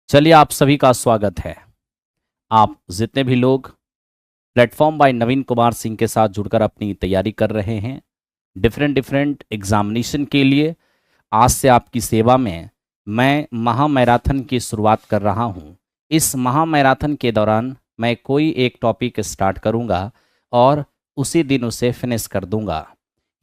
चलिए, आप सभी का स्वागत है। आप जितने भी लोग प्लेटफॉर्म बाय नवीन कुमार सिंह के साथ जुड़कर अपनी तैयारी कर रहे हैं डिफरेंट डिफरेंट एग्जामिनेशन के लिए, आज से आपकी सेवा में मैं महा मैराथन की शुरुआत कर रहा हूं। इस महा मैराथन के दौरान मैं कोई एक टॉपिक स्टार्ट करूंगा और उसी दिन उसे फिनिश कर दूंगा।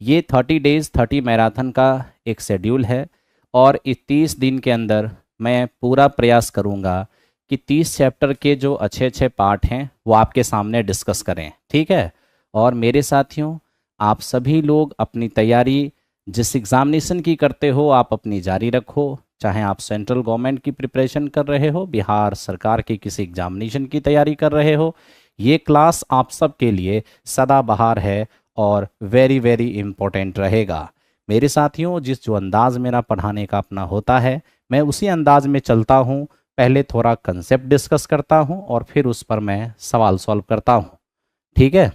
ये 30 डेज 30 मैराथन का एक शेड्यूल है और इस 30 दिन के अंदर मैं पूरा प्रयास करूंगा कि 30 चैप्टर के जो अच्छे अच्छे पार्ट हैं वो आपके सामने डिस्कस करें, ठीक है। और मेरे साथियों, आप सभी लोग अपनी तैयारी जिस एग्ज़ामिनेशन की करते हो आप अपनी जारी रखो। चाहे आप सेंट्रल गवर्नमेंट की प्रिपरेशन कर रहे हो, बिहार सरकार की किसी एग्जामिनेशन की तैयारी कर रहे हो, ये क्लास आप सब के लिए सदाबहार है और वेरी वेरी इम्पोर्टेंट रहेगा। मेरे साथियों, जो अंदाज मेरा पढ़ाने का अपना होता है, मैं उसी अंदाज में चलता हूँ। पहले थोड़ा कंसेप्ट डिस्कस करता हूँ और फिर उस पर मैं सवाल सॉल्व करता हूँ, ठीक है।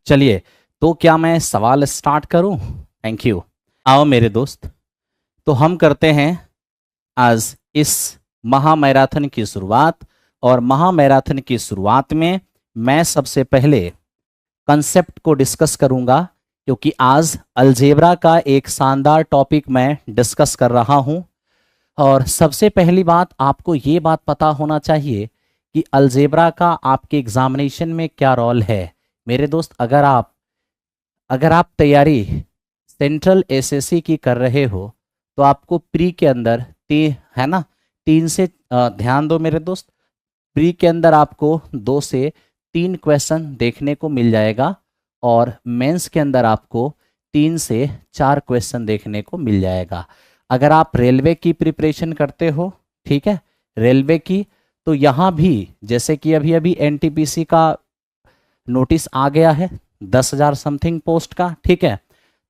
चलिए, तो क्या मैं सवाल स्टार्ट करूं? Thank you. आओ मेरे दोस्त, तो हम करते हैं आज इस महा मैराथन की शुरुआत। और महा मैराथन की शुरुआत में मैं सबसे पहले कंसेप्ट को डिस्कस करूंगा, क्योंकि आज अलजेब्रा का एक शानदार टॉपिक मैं डिस्कस कर रहा हूं। और सबसे पहली बात, आपको ये बात पता होना चाहिए कि अलजेब्रा का आपके एग्जामिनेशन में क्या रोल है। मेरे दोस्त, अगर आप तैयारी सेंट्रल एसएससी की कर रहे हो तो आपको प्री के अंदर है ना, 3 से ध्यान दो मेरे दोस्त, प्री के अंदर आपको 2 से 3 क्वेश्चन देखने को मिल जाएगा और मेंस के अंदर आपको 3 से 4 क्वेश्चन देखने को मिल जाएगा। अगर आप रेलवे की प्रिपरेशन करते हो, ठीक है, रेलवे की, तो यहाँ भी जैसे कि अभी अभी एनटीपीसी का नोटिस आ गया है 10,000 समथिंग पोस्ट का, ठीक है।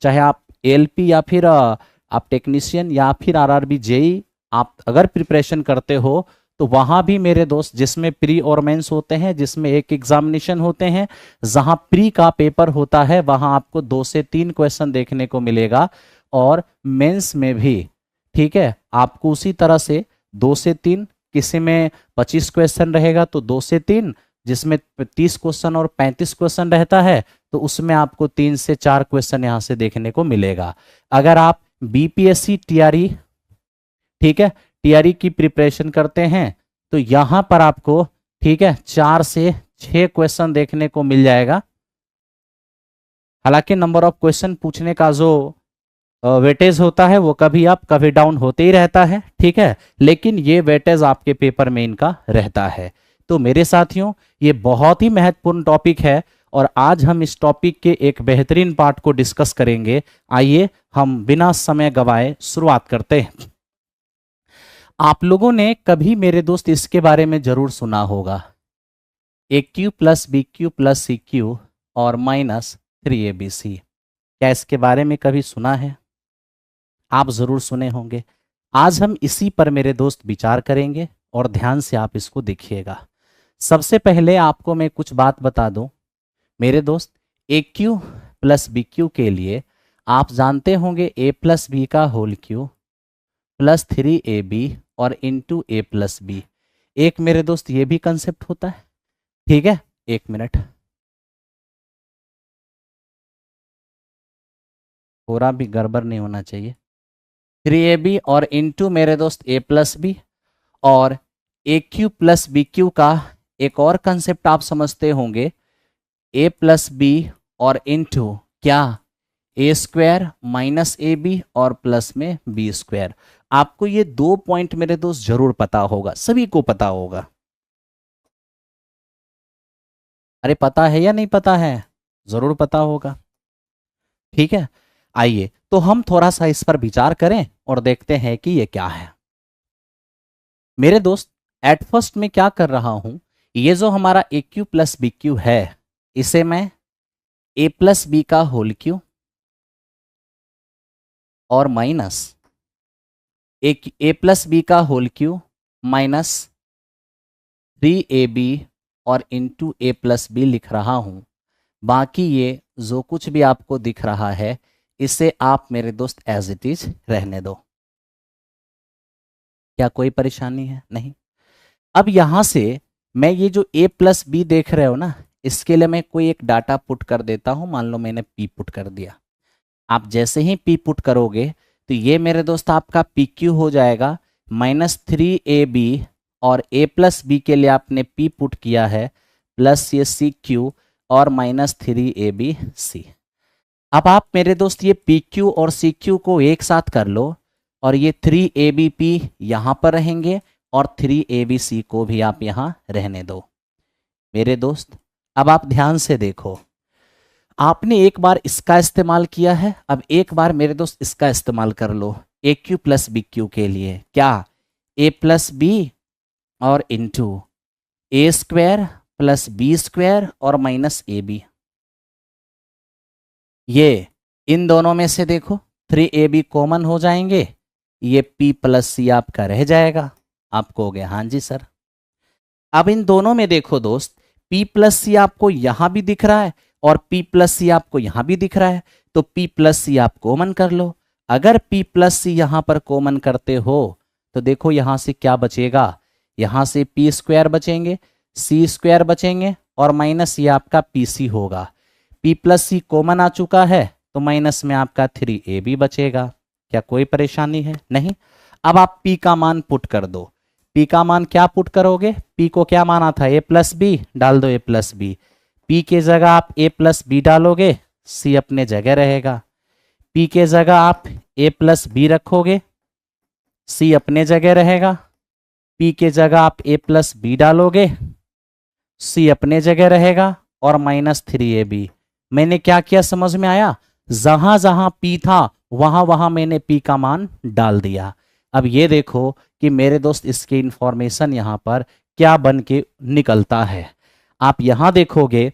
चाहे आप एलपी या फिर आप टेक्नीशियन या फिर आरआरबी जेई आप अगर प्रिपरेशन करते हो, तो वहां भी मेरे दोस्त, जिसमें प्री और मेंस होते हैं, जिसमें एक एग्जामिनेशन होते हैं, जहां प्री का पेपर होता है वहां आपको 2 से 3 क्वेश्चन देखने को मिलेगा। और मेंस में भी, ठीक है, आपको उसी तरह से 2 से 3, किसी में 25 क्वेश्चन रहेगा तो 2 से 3, जिसमें 30 क्वेश्चन और 35 क्वेश्चन रहता है तो उसमें आपको 3 से 4 क्वेश्चन यहां से देखने को मिलेगा। अगर आप बीपीएससी टीआरई, ठीक है, टीआरई की प्रिपरेशन करते हैं तो यहां पर आपको, ठीक है, 4 से 6 क्वेश्चन देखने को मिल जाएगा। हालांकि नंबर ऑफ क्वेश्चन पूछने का जो वेटेज होता है वो कभी अप कभी डाउन होते ही रहता है, ठीक है, लेकिन ये वेटेज आपके पेपर में इनका रहता है। तो मेरे साथियों, ये बहुत ही महत्वपूर्ण टॉपिक है और आज हम इस टॉपिक के एक बेहतरीन पार्ट को डिस्कस करेंगे। आइए हम बिना समय गवाए शुरुआत करते हैं। आप लोगों ने कभी मेरे दोस्त इसके बारे में जरूर सुना होगा, A cube plus B cube plus C cube और माइनस 3abc। क्या इसके बारे में कभी सुना है? आप जरूर सुने होंगे। आज हम इसी पर मेरे दोस्त विचार करेंगे और ध्यान से आप इसको देखिएगा। सबसे पहले आपको मैं कुछ बात बता दूं मेरे दोस्त, ए क्यू प्लस बी क्यू के लिए आप जानते होंगे ए प्लस बी का होल क्यू प्लस 3ab और इंटू ए प्लस बी। एक मेरे दोस्त ये भी कंसेप्ट होता है, ठीक है। एक मिनट, थोड़ा भी गड़बड़ नहीं होना चाहिए। 3ab और इंटू मेरे दोस्त ए प्लस बी। और ए क्यू प्लस बी क्यू का एक और कंसेप्ट आप समझते होंगे, ए प्लस बी और इंटू क्या, ए स्क्वायर माइनस ए बी और प्लस में बी स्क्वायर। आपको ये 2 पॉइंट मेरे दोस्त जरूर पता होगा, सभी को पता होगा। अरे पता है या नहीं पता है? जरूर पता होगा, ठीक है। आइए तो हम थोड़ा सा इस पर विचार करें और देखते हैं कि ये क्या है। मेरे दोस्त, एट फर्स्ट में क्या कर रहा हूं, ये जो हमारा A cube plus B Q है, इसे मैं ए प्लस बी का होल क्यू और माइनस ए प्लस बी का होल क्यू माइनस 3ab और इंटू ए प्लस बी लिख रहा हूं। बाकी ये जो कुछ भी आपको दिख रहा है, इसे आप मेरे दोस्त एज इट इज रहने दो। क्या कोई परेशानी है? नहीं। अब यहां से मैं ये जो a प्लस बी देख रहे हो ना, इसके लिए मैं कोई एक डाटा पुट कर देता हूं। मान लो मैंने p पुट कर दिया। आप जैसे ही p पुट करोगे तो ये मेरे दोस्त आपका pq हो जाएगा -3ab, और a प्लस बी के लिए आपने p पुट किया है प्लस ये cq और -3abc। अब आप मेरे दोस्त ये pq और cq को एक साथ कर लो, और ये 3abp यहाँ पर रहेंगे और 3abc को भी आप यहाँ रहने दो। मेरे दोस्त अब आप ध्यान से देखो, आपने एक बार इसका इस्तेमाल किया है, अब एक बार मेरे दोस्त इसका इस्तेमाल कर लो aq प्लस बी क्यू के लिए। क्या? a प्लस बी और into A square plus B square और माइनस ए बी। ये इन दोनों में से देखो 3ab कॉमन हो जाएंगे, ये p प्लस c आपका रह जाएगा। आप कहोगे हाँ जी सर। अब इन दोनों में देखो दोस्त, p प्लस सी आपको यहां भी दिख रहा है और p प्लस सी आपको यहां भी दिख रहा है, तो p प्लस सी आप कॉमन कर लो। अगर p प्लस सी यहां पर कॉमन करते हो तो देखो यहां से क्या बचेगा, यहां से p स्क्वायर बचेंगे, c स्क्वायर बचेंगे और माइनस ये आपका pc होगा। p प्लस सी कॉमन आ चुका है तो माइनस में आपका 3ab बचेगा। क्या कोई परेशानी है? नहीं। अब आप p का मान पुट कर दो। p का मान क्या पुट करोगे? p को क्या माना था? a प्लस बी, डाल दो a प्लस बी। p के जगह आप a प्लस बी डालोगे, c अपने जगह रहेगा। p के जगह आप a प्लस बी रखोगे, c अपने जगह रहेगा। p के जगह आप a प्लस बी डालोगे, c अपने जगह रहेगा और -3ab। मैंने क्या किया समझ में आया? जहां जहां p था वहां वहां मैंने p का मान डाल दिया। अब ये देखो कि मेरे दोस्त इसकी इंफॉर्मेशन यहां पर क्या बन के निकलता है। आप यहां देखोगे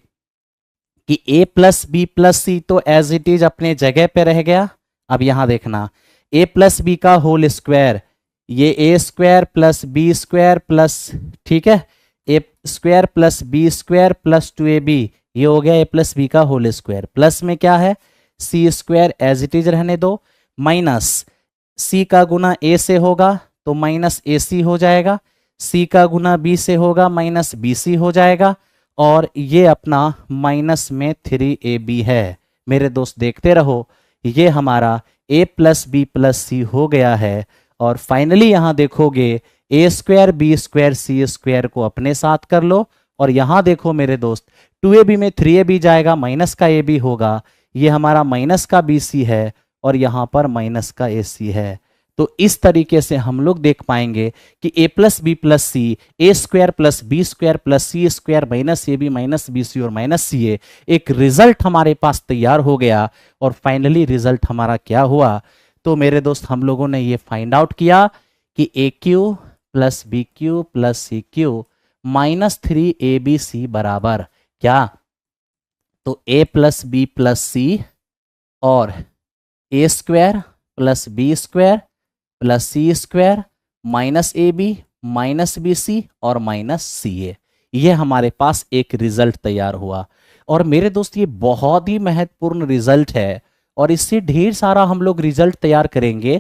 कि a प्लस बी प्लस सी तो एज इट इज अपने जगह पे रह गया। अब यहां देखना a प्लस बी का होल स्क्वायर, ये a square plus B square plus, ठीक है, a square plus B square plus 2ab, ये हो गया a प्लस बी का होल स्क्वायर। प्लस में क्या है? c square as it is रहने दो, माइनस c का गुना a से होगा तो माइनस ac हो जाएगा, c का गुना b से होगा माइनस bc हो जाएगा, और ये अपना माइनस में 3ab है। मेरे दोस्त देखते रहो, ये हमारा a plus B plus c हो गया है। और फाइनली यहां देखोगे a square B square C square को अपने साथ कर लो, और यहां देखो मेरे दोस्त 2ab में 3ab जाएगा, माइनस का ab होगा, ये हमारा माइनस का bc है और यहां पर माइनस का ac है। तो इस तरीके से हम लोग देख पाएंगे कि a plus B plus C, A square plus B square plus C square minus A B minus B C और माइनस सी ए, एक रिजल्ट हमारे पास तैयार हो गया। और फाइनली रिजल्ट हमारा क्या हुआ? तो मेरे दोस्त हम लोगों ने ये फाइंड आउट किया कि A cube plus B cube plus C cube minus 3abc बराबर क्या? तो a plus B plus C और A square plus B square plus C square minus A B minus B C और minus C ए, ये हमारे पास एक result तैयार हुआ। और मेरे दोस्त ये बहुत ही महत्वपूर्ण रिजल्ट है, और इससे ढेर सारा हम लोग रिजल्ट तैयार करेंगे।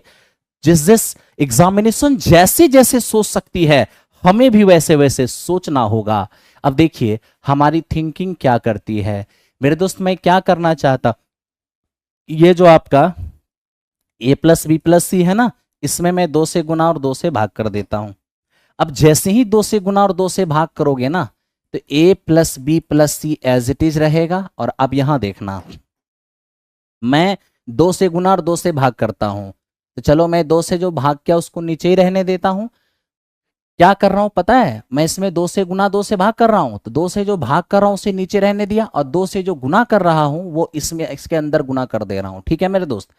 जिस एग्जामिनेशन जैसे जैसे सोच सकती है, हमें भी वैसे वैसे सोचना होगा। अब देखिए हमारी थिंकिंग क्या करती है। मेरे दोस्त मैं क्या करना चाहता, ये जो आपका a प्लस बी प्लस सी है ना, इसमें मैं 2 से गुना और 2 से भाग कर देता हूं। अब जैसे ही 2 से गुना और 2 से भाग करोगे ना, तो a plus B plus C as it is रहेगा। और अब यहां देखना, मैं 2 से गुना और 2 से भाग करता हूं, तो चलो मैं 2 से जो भाग किया उसको नीचे ही रहने देता हूं। क्या कर रहा हूं पता है? मैं इसमें 2 से गुना 2 से भाग कर रहा हूं, तो 2 से जो भाग कर रहा हूं उसे नीचे रहने दिया, और 2 से जो गुना कर रहा हूं वो इसमें इसके अंदर गुना कर दे रहा हूं। ठीक है मेरे दोस्त।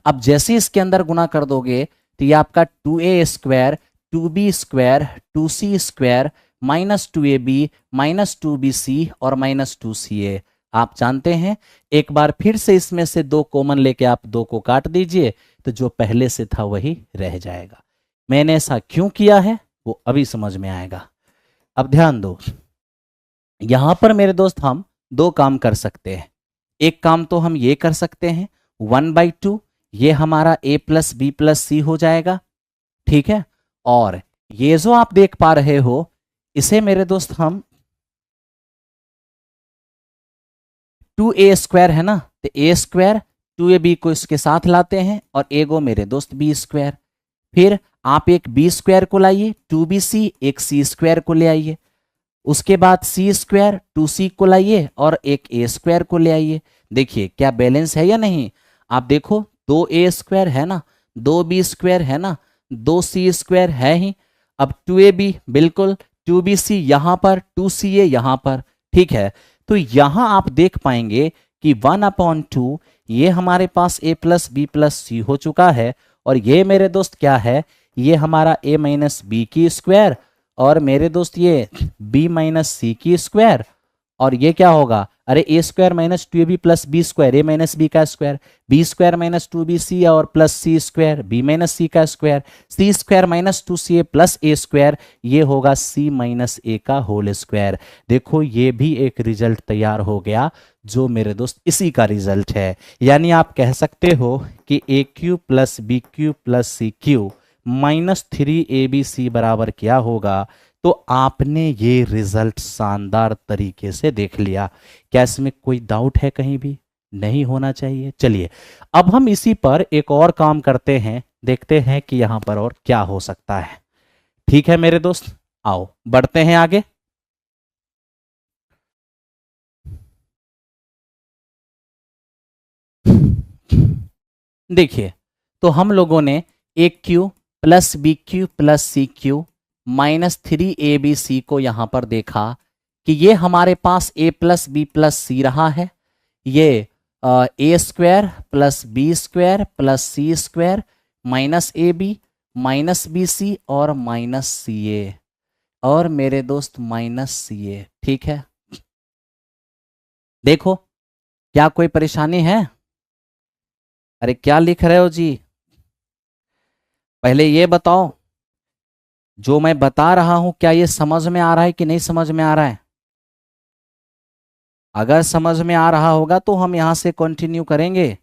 अब जैसे इसके अंदर गुना कर दोगे तो ये आपका 2a square 2b square 2c square minus 2ab minus 2bc और माइनस 2ca। आप जानते हैं, एक बार फिर से इसमें से 2 कॉमन लेके आप 2 को काट दीजिए, तो जो पहले से था वही रह जाएगा। मैंने ऐसा क्यों किया है वो अभी समझ में आएगा। अब ध्यान दो, यहां पर मेरे दोस्त हम 2 काम कर सकते हैं। एक काम तो हम ये कर सकते हैं 1/2, ये हमारा a plus B plus c हो जाएगा, ठीक है। और ये जो आप देख पा रहे हो इसे मेरे दोस्त हम 2a² है ना, तो a², 2ab को इसके साथ लाते हैं और एगो मेरे दोस्त b²। फिर आप एक b² को लाइए, 2bc, एक c² को ले आइए। उसके बाद c², 2c को लाइए और एक a² को ले आइए। देखिए क्या बैलेंस है या नहीं। आप देखो 2a² है ना, 2b² है ना, 2c² है ही। अब 2ab बिल्कुल, 2bc यहाँ पर, 2ca यहाँ पर, ठीक है। तो यहाँ आप देख पाएंगे कि 1/2 ये हमारे पास a plus B plus c हो चुका है, और ये मेरे दोस्त क्या है, ये हमारा a माइनस बी की स्क्वायर, और मेरे दोस्त ये b माइनस सी की स्क्वायर, और ये क्या होगा, अरे a² minus 2ab plus b², a minus b का स्क्वायर, b² माइनस 2bc और प्लस c², b माइनस सी का square, c² minus 2ca plus a², ये होगा c माइनस a का होल स्क्वायर। देखो ये भी एक रिजल्ट तैयार हो गया जो मेरे दोस्त इसी का रिजल्ट है। यानी आप कह सकते हो कि a³ plus b³ plus c³ minus 3abc बराबर क्या होगा। तो आपने ये रिजल्ट शानदार तरीके से देख लिया। क्या इसमें कोई डाउट है, कहीं भी नहीं होना चाहिए। चलिए अब हम इसी पर एक और काम करते हैं, देखते हैं कि यहां पर और क्या हो सकता है। ठीक है मेरे दोस्त, आओ बढ़ते हैं आगे। देखिए तो हम लोगों ने a³ plus b³ plus c³ minus 3abc को यहां पर देखा कि ये हमारे पास a प्लस बी प्लस सी रहा है, ये a² plus b² plus c² minus ab minus bc और माइनस ca, और मेरे दोस्त माइनस ca। ठीक है, देखो क्या कोई परेशानी है। अरे क्या लिख रहे हो जी, पहले ये बताओ जो मैं बता रहा हूं क्या ये समझ में आ रहा है कि नहीं समझ में आ रहा है। अगर समझ में आ रहा होगा तो हम यहां से कंटिन्यू करेंगे।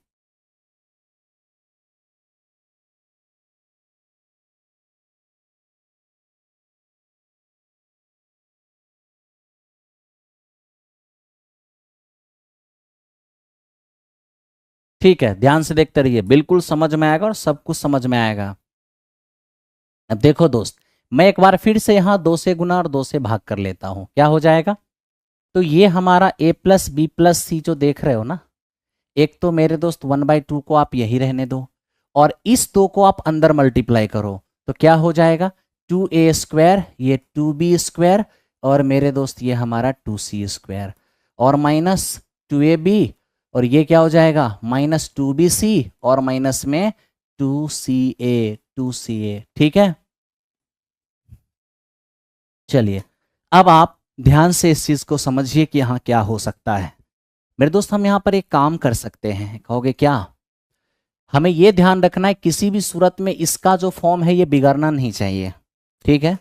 ठीक है, ध्यान से देखते रहिए, बिल्कुल समझ में आएगा और सब कुछ समझ में आएगा। अब देखो दोस्त, मैं एक बार फिर से यहां 2 से गुना और 2 से भाग कर लेता हूं, क्या हो जाएगा। तो ये हमारा a प्लस बी प्लस सी जो देख रहे हो ना, एक तो मेरे दोस्त 1/2 को आप यही रहने दो और इस 2 को आप अंदर मल्टीप्लाई करो, तो क्या हो जाएगा 2a², ये 2b² और मेरे दोस्त ये हमारा 2c² और माइनस 2ab, और ये क्या हो जाएगा माइनस 2bc और माइनस में 2ca। ठीक है, चलिए अब आप ध्यान से इस चीज को समझिए कि यहाँ क्या हो सकता है। मेरे दोस्त हम यहाँ पर एक काम कर सकते हैं, कहोगे क्या। हमें यह ध्यान रखना है किसी भी सूरत में इसका जो फॉर्म है ये बिगड़ना नहीं चाहिए। ठीक है,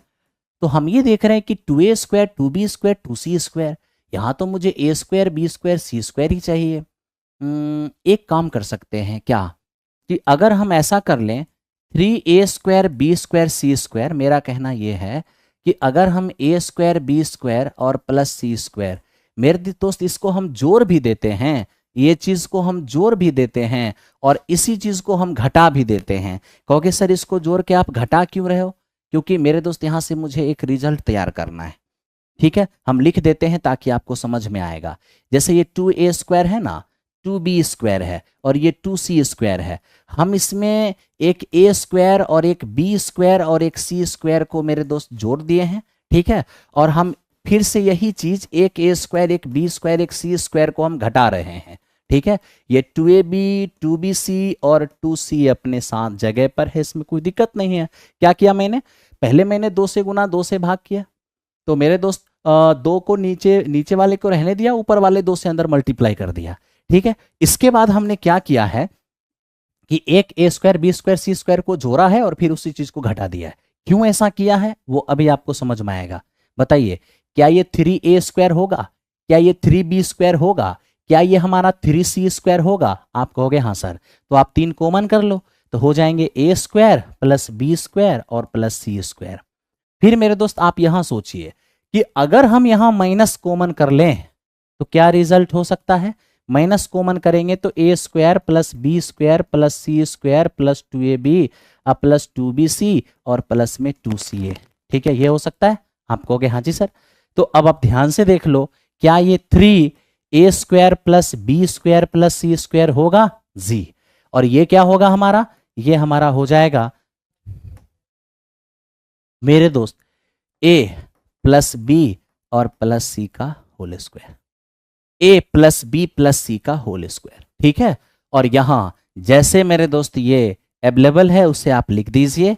तो हम ये देख रहे हैं कि 2a², 2b², 2c², यहाँ तो मुझे a² b² c² ही चाहिए। एक काम कर सकते हैं क्या कि अगर हम ऐसा कर लें 3a² b² c², मेरा कहना यह है कि अगर हम a² b² और प्लस c², मेरे दोस्त इसको हम जोड़ भी देते हैं, ये चीज को हम जोड़ भी देते हैं और इसी चीज को हम घटा भी देते हैं। कहोगे सर इसको जोड़ के आप घटा क्यों रहे हो, क्योंकि मेरे दोस्त यहां से मुझे एक रिजल्ट तैयार करना है। ठीक है, हम लिख देते हैं ताकि आपको समझ में आएगा। जैसे ये 2a² है ना, 2b² है और ये 2c² है, हम इसमें एक a² और एक b² और एक c² को मेरे दोस्त जोड़ दिए हैं। ठीक है, और हम फिर से यही चीज एक a², एक b² एक c² को हम घटा रहे हैं। ठीक है, ये 2ab 2bc और 2c अपने साथ जगह पर है, इसमें कोई दिक्कत नहीं है। क्या किया मैंने, पहले मैंने 2 से गुना 2 से भाग किया, तो मेरे दोस्त 2 को नीचे वाले को रहने दिया, ऊपर वाले 2 से अंदर मल्टीप्लाई कर दिया। ठीक है, इसके बाद हमने क्या किया है कि एक a² b² c² को जोड़ा है और फिर उसी चीज को घटा दिया है। क्यों ऐसा किया है वो अभी आपको समझ में आएगा। बताइए, क्या ये 3a² होगा, क्या ये 3b² होगा, क्या ये हमारा 3c² होगा। आप कहोगे हाँ सर, तो आप 3 कॉमन कर लो, तो हो जाएंगे ए स्क्वायर प्लस बी स्क्वायर और प्लस सी स्क्वायर। फिर मेरे दोस्त आप यहां सोचिए कि अगर हम यहां माइनस कॉमन कर लें तो क्या रिजल्ट हो सकता है। माइनस कॉमन करेंगे तो A square plus B square plus C square plus 2ab plus 2bc और प्लस में 2ca। ठीक है, ये हो सकता है। आप कहोगे हाँ जी सर। तो अब आप ध्यान से देख लो, क्या ये 3a square plus B square plus सी स्क्वायर होगा जी, और ये क्या होगा हमारा, ये हमारा हो जाएगा मेरे दोस्त a प्लस बी और प्लस सी का whole square, a plus B plus C का होल स्क्वायर। ठीक है, और यहां जैसे मेरे दोस्त ये अवेलेबल है उसे आप लिख दीजिए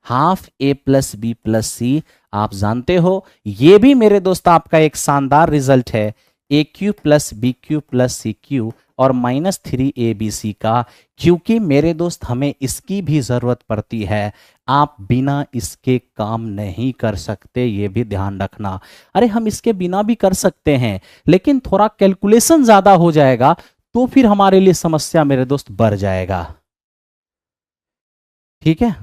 half a plus B plus C. आप जानते हो ये भी मेरे दोस्त आपका एक शानदार रिजल्ट है, A cube plus B cube plus C cube और -3abc का, क्योंकि मेरे दोस्त हमें इसकी भी जरूरत पड़ती है। आप बिना इसके काम नहीं कर सकते, ये भी ध्यान रखना। अरे हम इसके बिना भी कर सकते हैं लेकिन थोड़ा कैलकुलेशन ज्यादा हो जाएगा तो फिर हमारे लिए समस्या मेरे दोस्त बढ़ जाएगा। ठीक है,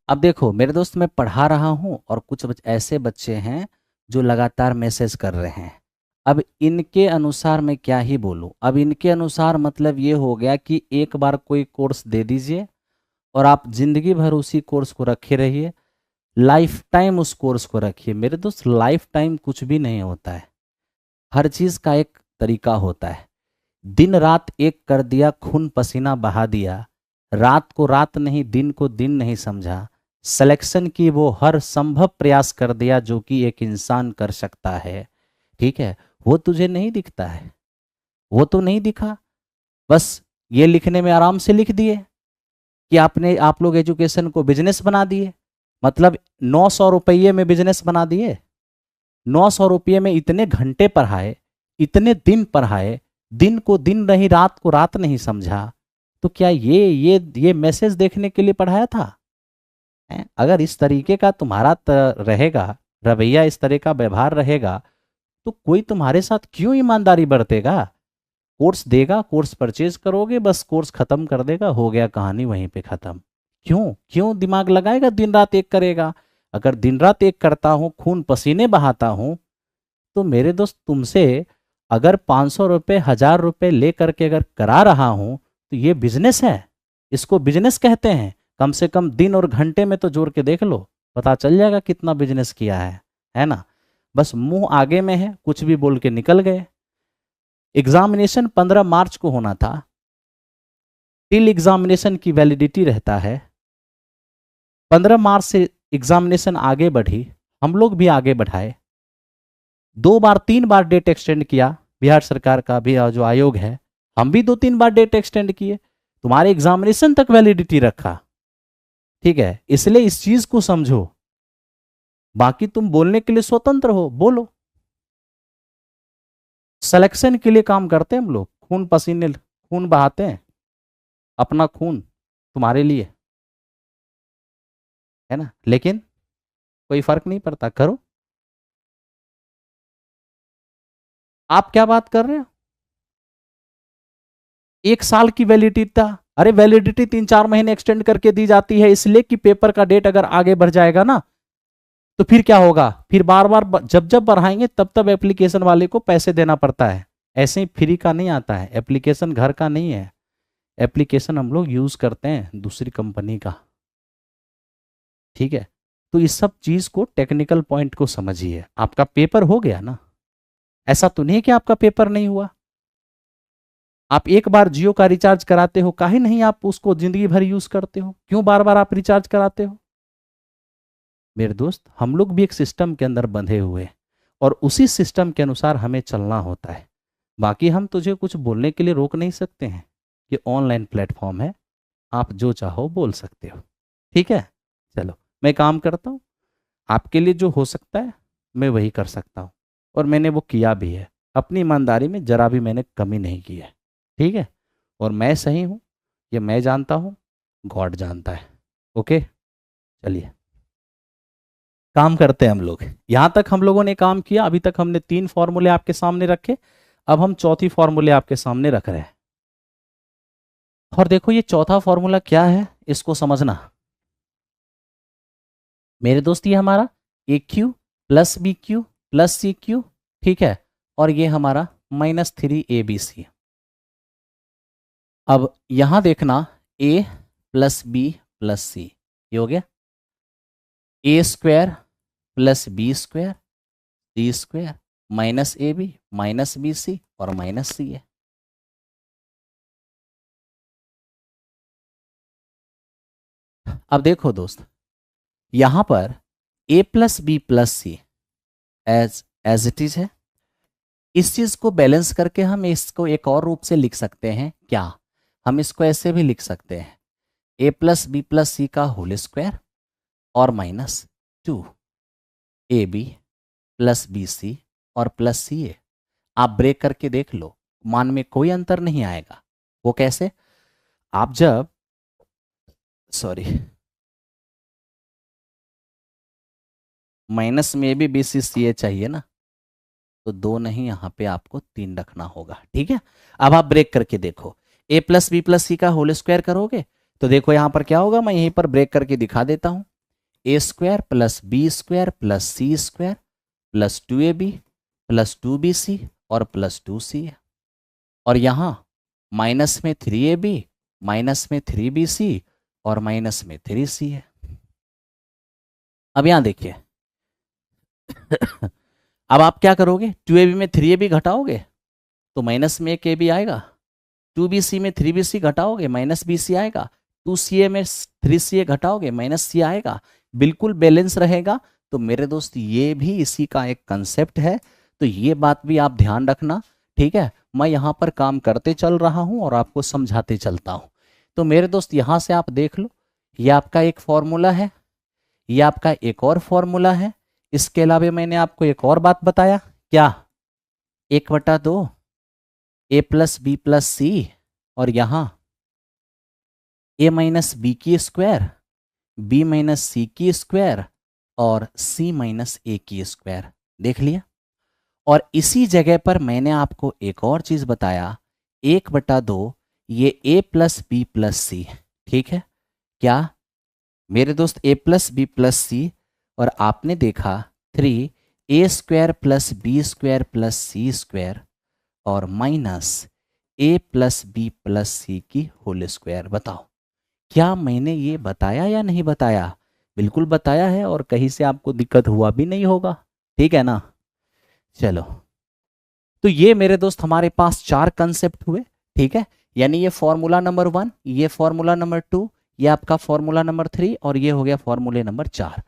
अब देखो मेरे दोस्त मैं पढ़ा रहा हूं और कुछ ऐसे बच्चे हैं जो लगातार मैसेज कर रहे हैं। अब इनके अनुसार मैं क्या ही बोलूं, अब इनके अनुसार मतलब ये हो गया कि एक बार कोई कोर्स दे दीजिए और आप जिंदगी भर उसी कोर्स को रखे रहिए, लाइफ टाइम उस कोर्स को रखिए। मेरे दोस्त लाइफ टाइम कुछ भी नहीं होता है, हर चीज का एक तरीका होता है। दिन रात एक कर दिया, खून पसीना बहा दिया, रात को रात नहीं दिन को दिन नहीं समझा, सिलेक्शन की वो हर संभव प्रयास कर दिया जो कि एक इंसान कर सकता है। ठीक है, वो तुझे नहीं दिखता है, वो तो नहीं दिखा, बस ये लिखने में आराम से लिख दिए कि आप लोग एजुकेशन को बिजनेस बना दिए, मतलब 900 रुपये में बिजनेस बना दिए। 900 रुपये में इतने घंटे पढ़ाए, इतने दिन पढ़ाए, दिन को दिन नहीं रात को रात नहीं समझा, तो क्या ये मैसेज देखने के लिए पढ़ाया था? अगर इस तरीके का तुम्हारा रहेगा रवैया, इस तरह का व्यवहार रहेगा तो कोई तुम्हारे साथ क्यों ईमानदारी बरतेगा? कोर्स देगा, कोर्स परचेज करोगे, बस कोर्स खत्म कर देगा, हो गया कहानी वहीं पे खत्म। क्यों क्यों दिमाग लगाएगा, दिन रात एक करेगा? अगर दिन रात एक करता हूं, खून पसीने बहाता हूं, तो मेरे दोस्त तुमसे अगर 500 रुपये 1000 रुपये ले करके अगर करा रहा हूं तो ये बिजनेस है, इसको बिजनेस कहते हैं। कम से कम दिन और घंटे में तो जोड़ के देख लो, पता चल जाएगा कितना बिजनेस किया है ना। बस मुंह आगे में है, कुछ भी बोल के निकल गए। एग्जामिनेशन 15 मार्च को होना था, टिल एग्जामिनेशन की वैलिडिटी रहता है। 15 मार्च से एग्जामिनेशन आगे बढ़ी, हम लोग भी आगे बढ़ाए, 2 बार 3 बार डेट एक्सटेंड किया, बिहार सरकार का भी जो आयोग है, हम भी 2-3 बार डेट एक्सटेंड किए, तुम्हारे एग्जामिनेशन तक वैलिडिटी रखा। ठीक है, इसलिए इस चीज को समझो, बाकी तुम बोलने के लिए स्वतंत्र हो, बोलो। सिलेक्शन के लिए काम करते हैं हम लोग, खून पसीने खून बहाते हैं, अपना खून तुम्हारे लिए, है ना, लेकिन कोई फर्क नहीं पड़ता। करो, आप क्या बात कर रहे हो? 1 साल की वैलिडिटी था, अरे वैलिडिटी 3-4 महीने एक्सटेंड करके दी जाती है इसलिए कि पेपर का डेट अगर आगे बढ़ जाएगा ना तो फिर क्या होगा, फिर बार बार जब जब बढ़ाएंगे तब तब एप्लीकेशन वाले को पैसे देना पड़ता है। ऐसे ही फ्री का नहीं आता है, एप्लीकेशन घर का नहीं है, एप्लीकेशन हम लोग यूज करते हैं दूसरी कंपनी का। ठीक है, तो इस सब चीज को टेक्निकल पॉइंट को समझिए। आपका पेपर हो गया ना, ऐसा तो नहीं कि आपका पेपर नहीं हुआ। आप एक बार जियो का रिचार्ज कराते हो, काहे नहीं आप उसको जिंदगी भर यूज करते हो, क्यों बार बार आप रिचार्ज कराते हो? मेरे दोस्त हम लोग भी एक सिस्टम के अंदर बंधे हुए हैं और उसी सिस्टम के अनुसार हमें चलना होता है। बाकी हम तुझे कुछ बोलने के लिए रोक नहीं सकते हैं, ये ऑनलाइन प्लेटफॉर्म है, आप जो चाहो बोल सकते हो। ठीक है, चलो मैं काम करता हूँ, आपके लिए जो हो सकता है मैं वही कर सकता हूँ, और मैंने वो किया भी है, अपनी ईमानदारी में जरा भी मैंने कमी नहीं की है। ठीक है, और मैं सही हूँ ये मैं जानता हूँ, गॉड जानता है। ओके, चलिए। काम करते हैं हम लोग। यहां तक हम लोगों ने काम किया, अभी तक हमने 3 फॉर्मूले आपके सामने रखे, अब हम चौथी फॉर्मूले आपके सामने रख रहे हैं। और देखो ये चौथा फॉर्मूला क्या है, इसको समझना मेरे दोस्त। ये हमारा A cube plus B cube plus C cube, ठीक है, और ये हमारा -3 ABC। अब यहां देखना A plus B plus C, ये हो गया A square plus B square C square -AB -BC और -CA। अब देखो दोस्त, यहां पर A plus B plus C as as it is है। इस चीज को बैलेंस करके हम इसको एक और रूप से लिख सकते हैं क्या, हम इसको ऐसे भी लिख सकते हैं ए प्लस बी प्लस सी का होल स्क्वायर और -2 AB प्लस BC और प्लस CA। आप ब्रेक करके देख लो, मान में कोई अंतर नहीं आएगा। वो कैसे, आप जब सॉरी माइनस में भी BC CA चाहिए ना, तो 2 नहीं, यहां पे आपको 3 रखना होगा, ठीक है। अब आप ब्रेक करके देखो, ए प्लस बी प्लस सी का होल स्क्वायर करोगे तो देखो यहां पर क्या होगा, मैं यहीं पर ब्रेक करके दिखा देता हूं। A square plus B square plus C square plus 2AB plus 2BC और प्लस 2CA। और यहां माइनस में 3AB माइनस में 3BC और माइनस में 3CA। अब यहां देखिए अब आप क्या करोगे, 2AB में 3AB घटाओगे तो माइनस में 1AB आएगा, 2BC में 3BC घटाओगे -BC आएगा, 2CA में 3CA घटाओगे -C आएगा, बिल्कुल बैलेंस रहेगा। तो मेरे दोस्त ये भी इसी का एक कंसेप्ट है, तो ये बात भी आप ध्यान रखना, ठीक है। मैं यहाँ पर काम करते चल रहा हूँ और आपको समझाते चलता हूँ। तो मेरे दोस्त यहाँ से आप देख लो, ये आपका एक फॉर्मूला है, ये आपका एक और फॉर्मूला है। इसके अलावा मैंने आपको एक और बात बताया क्या, 1/2 A plus B plus C और यहां ए माइनस बी की स्क्वायर बी माइनस सी की स्क्वायर और सी माइनस ए की स्क्वायर, देख लिया। और इसी जगह पर मैंने आपको एक और चीज बताया, 1/2 ये ए प्लस बी प्लस सी, ठीक है क्या मेरे दोस्त, A plus B plus C, और आपने देखा 3A² plus B square plus सी स्क्वायर और minus A plus B plus C की होल स्क्वायर। बताओ क्या मैंने ये बताया या नहीं बताया, बिल्कुल बताया है, और कहीं से आपको दिक्कत हुआ भी नहीं होगा, ठीक है ना। चलो, तो ये मेरे दोस्त हमारे पास 4 कंसेप्ट हुए, ठीक है। यानी ये फॉर्मूला नंबर 1, ये फॉर्मूला नंबर 2, ये आपका फॉर्मूला नंबर 3 और ये हो गया फॉर्मूले नंबर 4।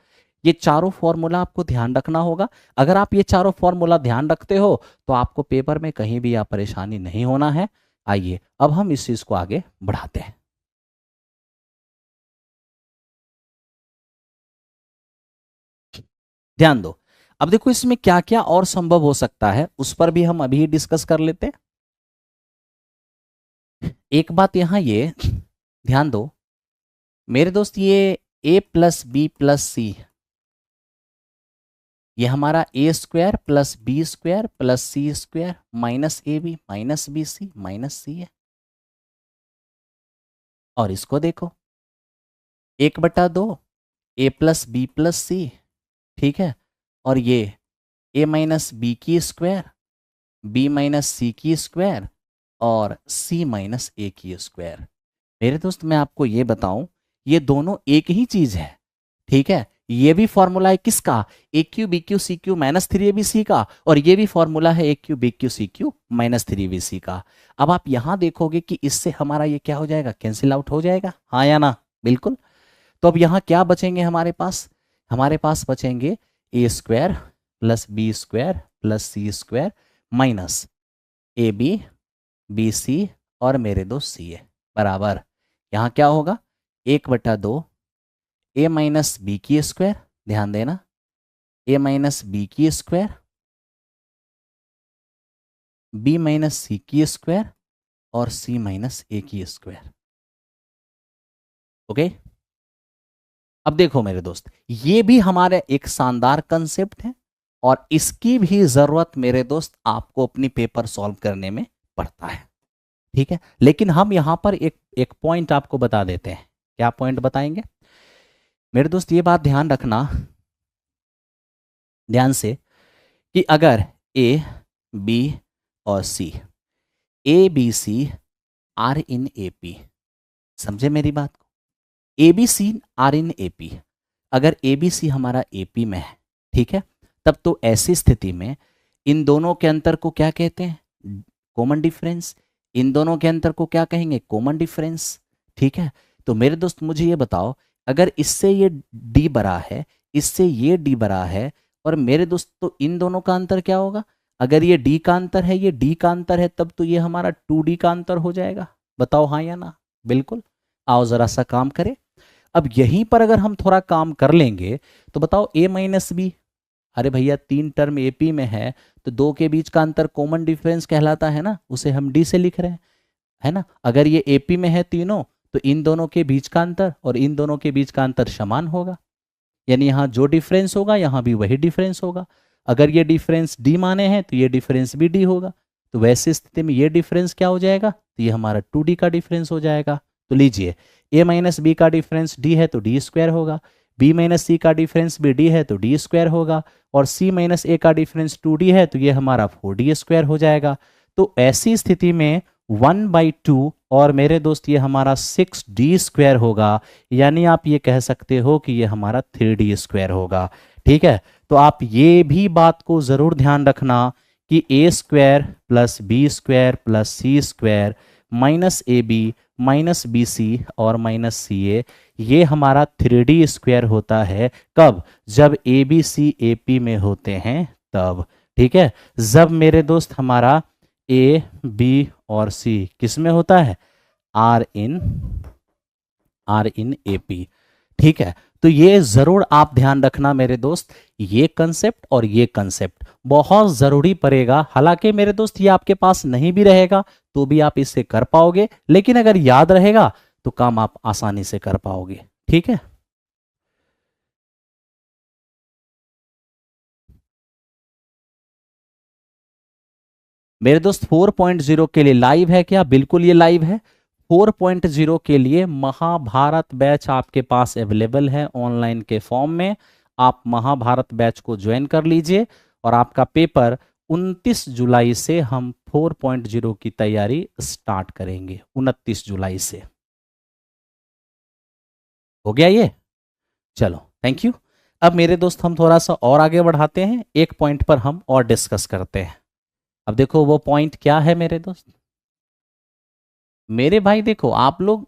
ये चारों फॉर्मूला आपको ध्यान रखना होगा। अगर आप ये चारों फॉर्मूला ध्यान रखते हो तो आपको पेपर में कहीं भी आप परेशानी नहीं होना है। आइए अब हम इस चीज को आगे बढ़ाते हैं। ध्यान दो, अब देखो इसमें क्या क्या और संभव हो सकता है उस पर भी हम अभी डिस्कस कर लेते हैं। एक बात यहां ये ध्यान दो मेरे दोस्त, ये A plus B plus C, ये हमारा A² plus B square plus सी स्क्वायर -AB -BC -CA। और इसको देखो 1/2 ए प्लस बी प्लस सी, ठीक है, और ये ए माइनस बी की स्क्वायर बी माइनस सी की स्क्वायर और सी माइनस ए की स्क्वायर। मेरे दोस्त मैं आपको ये बताऊं, ये दोनों एक ही चीज है, ठीक है। ये भी फॉर्मूला है किसका, A cube B cube C cube -3ABC का, और ये भी फॉर्मूला है A cube B cube C cube -3BC का। अब आप यहां देखोगे कि इससे हमारा ये क्या हो जाएगा, कैंसिल आउट हो जाएगा, हाँ या ना, बिल्कुल। तो अब यहां क्या बचेंगे हमारे पास बचेंगे A² plus B square plus सी स्क्वायर माइनस AB BC और मेरे दो CA बराबर, यहां क्या होगा 1/2 ए माइनस बी की स्क्वायर, ध्यान देना ए माइनस बी की स्क्वायर बी माइनस सी की स्क्वायर और सी माइनस ए की स्क्वायर। ओके, अब देखो मेरे दोस्त, ये भी हमारे एक शानदार कंसेप्ट है और इसकी भी जरूरत मेरे दोस्त आपको अपनी पेपर सॉल्व करने में पड़ता है, ठीक है। लेकिन हम यहां पर एक एक पॉइंट आपको बता देते हैं। क्या पॉइंट बताएंगे मेरे दोस्त? ये बात ध्यान रखना ध्यान से कि अगर ए बी और C, A B C are in A P, समझे मेरी बात को? A B C are in A P, अगर ए बी सी हमारा ए पी में है, ठीक है, तब तो ऐसी स्थिति में इन दोनों के अंतर को क्या कहते हैं? Common difference. इन दोनों के अंतर को क्या कहेंगे? कॉमन डिफरेंस, ठीक है। तो मेरे दोस्त मुझे ये बताओ, अगर इससे ये डी बड़ा है, इससे ये डी बड़ा है, और मेरे दोस्त तो इन दोनों का अंतर क्या होगा? अगर ये डी का अंतर है, ये डी का अंतर है, तब तो ये हमारा 2D का अंतर हो जाएगा। बताओ हाँ या ना? बिल्कुल। आओ जरा सा काम करें। अब यहीं पर अगर हम थोड़ा काम कर लेंगे तो बताओ a माइनस बी, अरे भैया 3 टर्म एपी में है तो 2 के बीच का अंतर कॉमन डिफरेंस कहलाता है ना, उसे हम डी से लिख रहे हैं, है ना। अगर ये एपी में है तीनों, तो इन दोनों के बीच का अंतर और इन दोनों के बीच का अंतर समान होगा, यानी यहाँ जो डिफरेंस होगा यहाँ भी वही डिफरेंस होगा। अगर ये डिफरेंस डी माने हैं तो ये डिफरेंस भी डी होगा। तो वैसी स्थिति में ये डिफरेंस क्या हो जाएगा? तो ये हमारा 2D का डिफरेंस हो जाएगा। तो लीजिए, a माइनस बी का डिफरेंस d है तो डी स्क्वायर होगा, b माइनस सी का डिफरेंस भी d है तो डी स्क्वायर होगा, और c माइनस ए का डिफरेंस 2d है तो ये हमारा 4d स्क्वायर हो जाएगा। तो ऐसी स्थिति में 1/2 और मेरे दोस्त ये हमारा 6d स्क्वायर होगा, यानी आप ये कह सकते हो कि ये हमारा 3d स्क्वायर होगा, ठीक है। तो आप ये भी बात को जरूर ध्यान रखना कि a square plus B square plus C square minus A B minus B C और माइनस सी ए, ये हमारा 3D स्क्वायर होता है। कब? जब a B C A P में होते हैं तब, ठीक है। जब मेरे दोस्त हमारा ए बी और सी किस में होता है? आर इन ए पी, ठीक है। तो ये जरूर आप ध्यान रखना मेरे दोस्त, ये कंसेप्ट और ये कंसेप्ट बहुत जरूरी पड़ेगा। हालांकि मेरे दोस्त ये आपके पास नहीं भी रहेगा तो भी आप इससे कर पाओगे, लेकिन अगर याद रहेगा तो काम आप आसानी से कर पाओगे, ठीक है। मेरे दोस्त 4.0 के लिए लाइव है क्या? बिल्कुल ये लाइव है। 4.0 के लिए महाभारत बैच आपके पास अवेलेबल है ऑनलाइन के फॉर्म में। आप महाभारत बैच को ज्वाइन कर लीजिए और आपका पेपर 29 जुलाई से हम 4.0 की तैयारी स्टार्ट करेंगे। 29 जुलाई से हो गया ये? चलो थैंक यू। अब मेरे दोस्त हम थोड़ा सा और आगे बढ़ाते हैं, एक पॉइंट पर हम और डिस्कस करते हैं। अब देखो वो पॉइंट क्या है मेरे दोस्त। मेरे भाई देखो, आप लोग,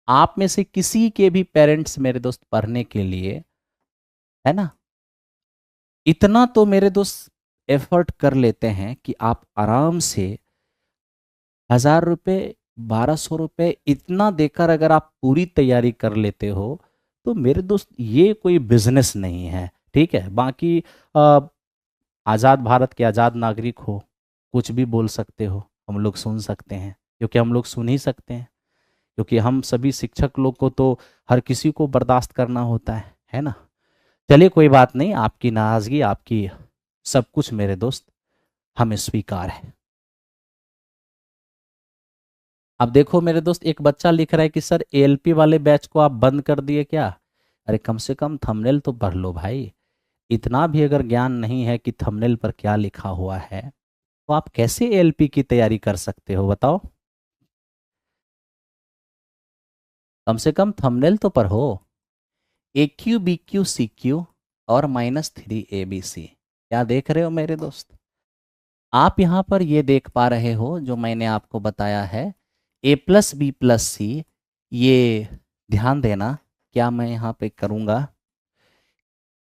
आप में से किसी के भी पेरेंट्स मेरे दोस्त पढ़ने के लिए, है ना, इतना तो मेरे दोस्त एफर्ट कर लेते हैं कि आप आराम से 1000 रुपये 1200 रुपये इतना देकर अगर आप पूरी तैयारी कर लेते हो तो मेरे दोस्त ये कोई बिजनेस नहीं है, ठीक है। बाकी आज़ाद भारत के आज़ाद नागरिक हो, कुछ भी बोल सकते हो, हम लोग सुन सकते हैं, क्योंकि हम लोग सुन ही सकते हैं, क्योंकि हम सभी शिक्षक लोग को तो हर किसी को बर्दाश्त करना होता है ना। चलिए कोई बात नहीं, आपकी नाराज़गी, आपकी सब कुछ मेरे दोस्त हमें स्वीकार है। अब देखो मेरे दोस्त, एक बच्चा लिख रहा है कि सर एएलपी वाले बैच को आप बंद कर दिए क्या? अरे कम से कम थंबनेल तो पढ़ लो भाई। इतना भी अगर ज्ञान नहीं है कि थंबनेल पर क्या लिखा हुआ है तो आप कैसे एएलपी की तैयारी कर सकते हो बताओ? कम से कम थंबनेल तो पढ़ो। A cube B cube C cube और -3 ABC, क्या देख रहे हो मेरे दोस्त? आप यहाँ पर ये देख पा रहे हो जो मैंने आपको बताया है, A+B+C। ये ध्यान देना, क्या मैं यहाँ पे करूँगा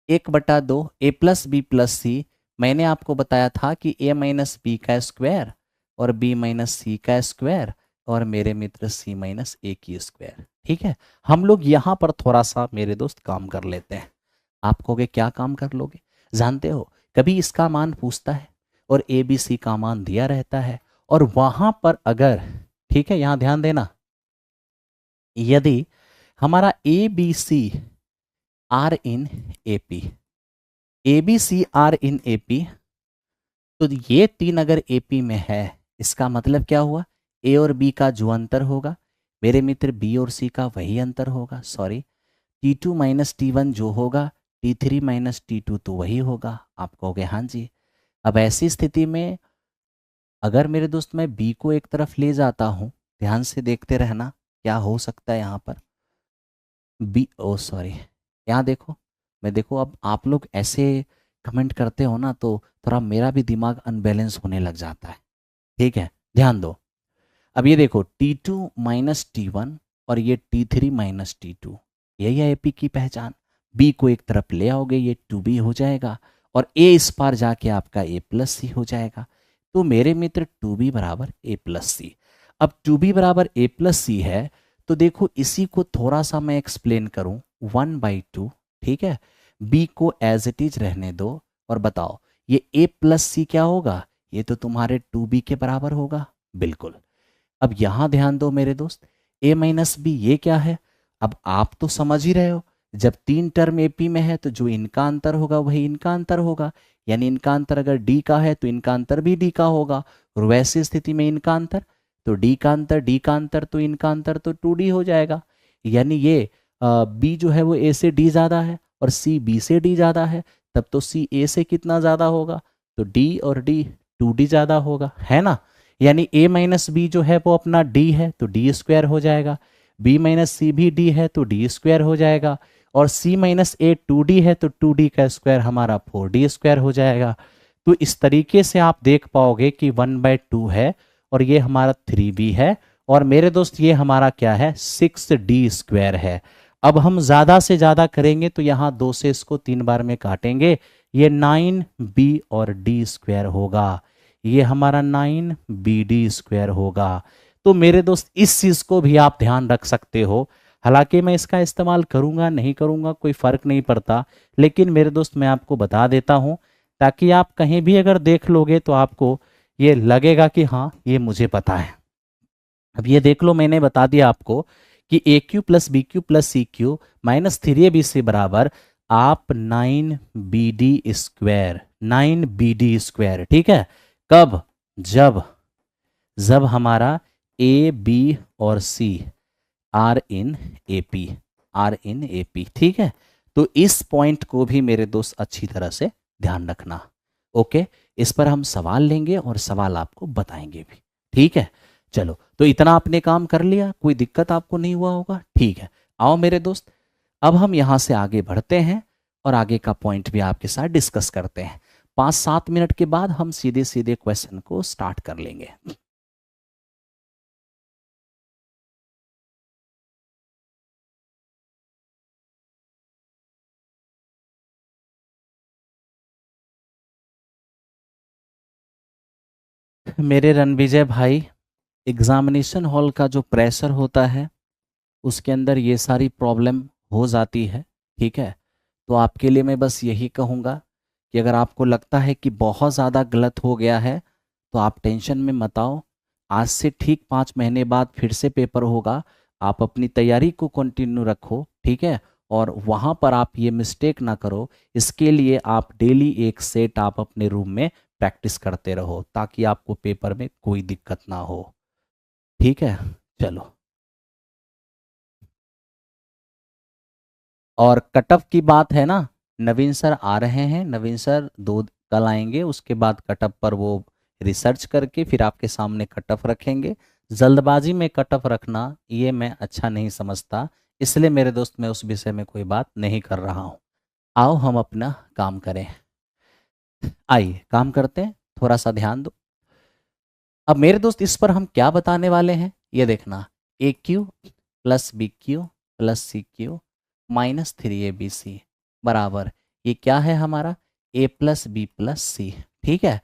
1/2 A+B+C। मैंने आपको बताया था कि A माइनस बी का स्क्वायर और B माइनस सी का स्क्वायर और मेरे मित्र C माइनस ए की स्क्वायर, ठीक है। हम लोग यहाँ पर थोड़ा सा मेरे दोस्त काम कर लेते हैं। आप कहोगे क्या काम कर लोगे? जानते हो, कभी इसका मान पूछता है और ABC का मान दिया रहता है, और वहाँ पर अगर, ठीक है, यहाँ ध्यान देना, यदि हमारा a B C are in A P, a B C are in A P, तो ये तीन अगर ए पी में है, इसका मतलब क्या हुआ, ए और बी का जो अंतर होगा मेरे मित्र बी और सी का वही अंतर होगा, सॉरी T2 माइनस T1 जो होगा T3 माइनस T2 तो वही होगा। आप कहोगे हाँ जी। अब ऐसी स्थिति में अगर मेरे दोस्त मैं B को एक तरफ ले जाता हूँ, ध्यान से देखते रहना क्या हो सकता है यहाँ पर। B ओ सॉरी, यहाँ देखो, मैं देखो अब आप लोग ऐसे कमेंट करते हो ना तो थोड़ा मेरा भी दिमाग अनबैलेंस होने लग जाता है। ठीक है, ध्यान दो। अब ये देखो T2 माइनस T1 और ये T3 माइनस T2, यही है एपी की पहचान। B को एक तरफ ले आओगे ये 2B हो जाएगा और A इस पार जाके आपका A प्लस सी हो जाएगा। तो मेरे मित्र 2B बराबर A प्लस सी। अब 2B बराबर A प्लस सी है तो देखो इसी को थोड़ा सा मैं एक्सप्लेन करूं 1/2, ठीक है। B को एज इट इज रहने दो और बताओ ये A प्लस सी क्या होगा, ये तो तुम्हारे 2B के बराबर होगा, बिल्कुल। अब यहां ध्यान दो मेरे दोस्त, A माइनस बी ये क्या है, अब आप तो समझ ही रहे हो जब तीन टर्म एपी में है तो जो इनका अंतर होगा वही इनका अंतर होगा, यानी इनका अंतर अगर डी का है तो इनका अंतर भी डी का होगा, और वैसी स्थिति में इनका अंतर तो डी का अंतर, डी का अंतर तो इनका अंतर तो 2D हो जाएगा। यानी ये बी जो है वो ए से डी ज़्यादा है और सी बी से डी ज़्यादा है, तब तो सी ए से कितना ज़्यादा होगा, तो डी और डी 2D ज़्यादा होगा, है ना। यानी a माइनस बी जो है वो अपना d है तो d स्क्वायर हो जाएगा, b माइनस सी भी d है तो d स्क्वायर हो जाएगा, और c माइनस ए 2D है तो 2D का स्क्वायर हमारा 4D स्क्वायर हो जाएगा। तो इस तरीके से आप देख पाओगे कि 1/2 है और ये हमारा 3b है, और मेरे दोस्त ये हमारा क्या है 6D स्क्वायर है। अब हम ज़्यादा से ज़्यादा करेंगे तो यहाँ 2 से इसको 3 बार में काटेंगे, ये 9b और d स्क्वायर होगा, ये हमारा 9BD स्क्वायर होगा। तो मेरे दोस्त इस चीज़ को भी आप ध्यान रख सकते हो, हालांकि मैं इसका इस्तेमाल करूंगा नहीं करूंगा कोई फ़र्क नहीं पड़ता, लेकिन मेरे दोस्त मैं आपको बता देता हूं ताकि आप कहीं भी अगर देख लोगे तो आपको ये लगेगा कि हाँ ये मुझे पता है। अब ये देख लो मैंने बता दिया आपको कि AQ plus BQ plus CQ minus 3AB से बराबर आप 9BD स्क्वायर, 9BD स्क्वायर, ठीक है। कब, जब जब हमारा ए बी और c are in A P, are in A P, ठीक है। तो इस पॉइंट को भी मेरे दोस्त अच्छी तरह से ध्यान रखना, ओके। इस पर हम सवाल लेंगे और सवाल आपको बताएंगे भी, ठीक है। चलो तो इतना आपने काम कर लिया, कोई दिक्कत आपको नहीं हुआ होगा, ठीक है। आओ मेरे दोस्त अब हम यहाँ से आगे बढ़ते हैं और आगे का पॉइंट भी आपके साथ डिस्कस करते हैं। 5-7 मिनट के बाद हम सीधे सीधे क्वेश्चन को स्टार्ट कर लेंगे। मेरे रणविजय भाई, एग्जामिनेशन हॉल का जो प्रेशर होता है उसके अंदर ये सारी प्रॉब्लम हो जाती है, ठीक है। तो आपके लिए मैं बस यही कहूँगा कि अगर आपको लगता है कि बहुत ज़्यादा गलत हो गया है तो आप टेंशन में मत आओ, आज से ठीक 5 महीने बाद फिर से पेपर होगा, आप अपनी तैयारी को कंटिन्यू रखो, ठीक है। और वहाँ पर आप ये मिस्टेक ना करो, इसके लिए आप डेली एक सेट आप अपने रूम में प्रैक्टिस करते रहो ताकि आपको पेपर में कोई दिक्कत ना हो, ठीक है। चलो, और कट ऑफ की बात है ना, नवीन सर आ रहे हैं, नवीन सर कल आएंगे, उसके बाद कट ऑफ पर वो रिसर्च करके फिर आपके सामने कट ऑफ रखेंगे। जल्दबाजी में कट ऑफ रखना ये मैं अच्छा नहीं समझता, इसलिए मेरे दोस्त मैं उस विषय में कोई बात नहीं कर रहा हूँ। आओ हम अपना काम करें, आइए काम करते हैं, थोड़ा सा ध्यान दो। अब मेरे दोस्त इस पर हम क्या बताने वाले हैं ये देखना, AQ plus BQ plus CQ minus 3ABC बराबर ये क्या है हमारा A प्लस बी प्लस सी, ठीक है।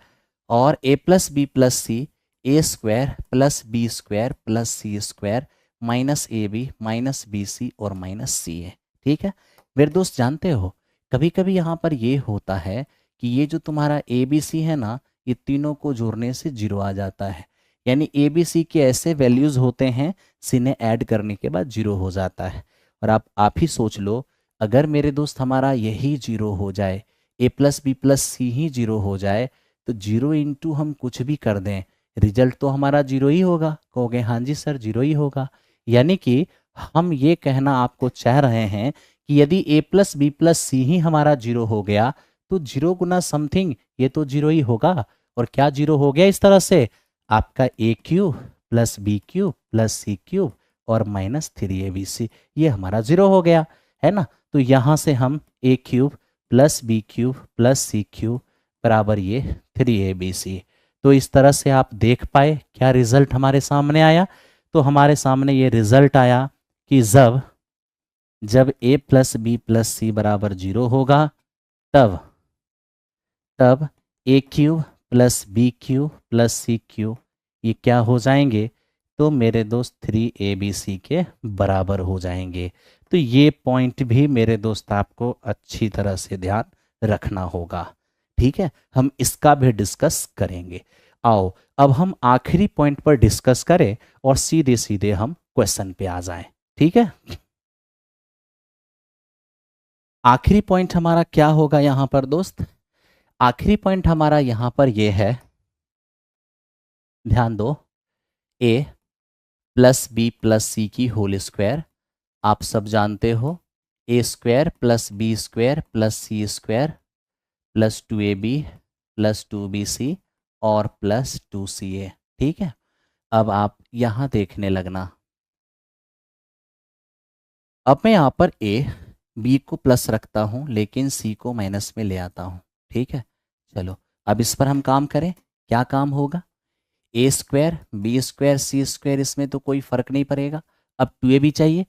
और A plus B plus C A square plus B square plus C square minus AB minus BC और माइनस CA, ठीक है। मेरे दोस्त जानते हो कभी कभी यहाँ पर ये होता है कि ये जो तुम्हारा ABC है ना, ये तीनों को जोड़ने से 0 आ जाता है, यानी ABC के ऐसे वैल्यूज़ होते हैं जिन्हें ऐड करने के बाद 0 हो जाता है। और आप ही सोच लो, अगर मेरे दोस्त हमारा यही जीरो हो जाए, ए प्लस बी प्लस सी ही जीरो हो जाए, तो जीरो इंटू हम कुछ भी कर दें, रिजल्ट तो हमारा जीरो ही होगा। कहोगे हाँ जी सर जीरो ही होगा। यानी कि हम ये कहना आपको चाह रहे हैं कि यदि ए प्लस बी प्लस सी ही हमारा जीरो हो गया, तो जीरो गुना समथिंग ये तो जीरो ही होगा। और क्या जीरो हो गया इस तरह से, आपका A cube plus B cube plus C cube और माइनस 3abc, ये हमारा जीरो हो गया, है ना। तो यहाँ से हम A cube plus B cube plus C cube बराबर ये 3abc। तो इस तरह से आप देख पाए क्या रिजल्ट हमारे सामने आया। तो हमारे सामने ये रिजल्ट आया कि जब A plus B plus C बराबर जीरो होगा, तब तब A cube plus B cube plus C cube ये क्या हो जाएंगे, तो मेरे दोस्त 3abc के बराबर हो जाएंगे। तो ये पॉइंट भी मेरे दोस्त आपको अच्छी तरह से ध्यान रखना होगा। ठीक है, हम इसका भी डिस्कस करेंगे। आओ अब हम आखिरी पॉइंट पर डिस्कस करें और सीधे सीधे हम क्वेश्चन पे आ जाएं। ठीक है, आखिरी पॉइंट हमारा क्या होगा यहां पर दोस्त, आखिरी पॉइंट हमारा यहां पर यह है, ध्यान दो, A plus B plus C की होल स्क्वायर, आप सब जानते हो, A square plus B square plus C square plus 2ab plus 2bc और प्लस 2ca। ठीक है, अब आप यहां देखने लगना, अब मैं यहां पर ए बी को प्लस रखता हूं लेकिन सी को माइनस में ले आता हूं। ठीक है, चलो अब इस पर हम काम करें, क्या काम होगा, ए स्क्वायर बी स्क्वायर सी स्क्वायर, इसमें तो कोई फर्क नहीं पड़ेगा। अब 2ab चाहिए,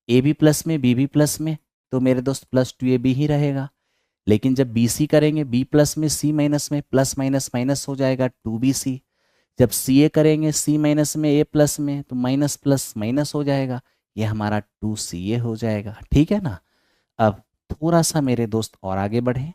ए बी प्लस में बी बी प्लस में, तो मेरे दोस्त प्लस 2ab ही रहेगा। लेकिन जब बी सी करेंगे बी प्लस में सी माइनस में, प्लस माइनस माइनस हो जाएगा 2bc। जब सी ए करेंगे सी माइनस में ए प्लस में, तो माइनस प्लस माइनस हो जाएगा, ये हमारा 2ca हो जाएगा। ठीक है ना। अब थोड़ा सा मेरे दोस्त और आगे बढ़े,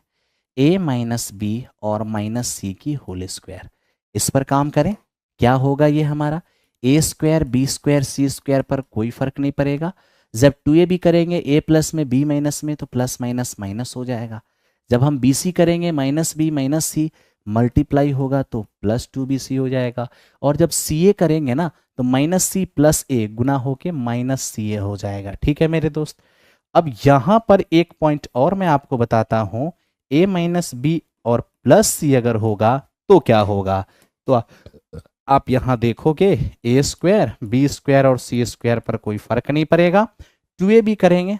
a माइनस बी और माइनस सी की होल स्क्वायर, इस पर काम करें, क्या होगा ये हमारा, ए स्क्वायर बी स्क्वायर सी स्क्वायर पर कोई फर्क नहीं पड़ेगा। जब 2ab करेंगे ए प्लस में बी माइनस में, तो प्लस माइनस माइनस हो जाएगा। जब हम बी सी करेंगे minus B minus C multiply होगा तो प्लस 2bc हो जाएगा। और जब सी ए करेंगे ना, तो माइनस सी प्लस ए गुना होके माइनस सी ए हो जाएगा। ठीक है मेरे दोस्त, अब यहां पर एक पॉइंट और मैं आपको बताता हूं, ए माइनस बी और प्लस सी अगर होगा तो क्या होगा, तो आप यहां देखोगे ए स्क्वायर बी स्क्वायर और सी स्क्वायर पर कोई फर्क नहीं पड़ेगा। 2ab करेंगे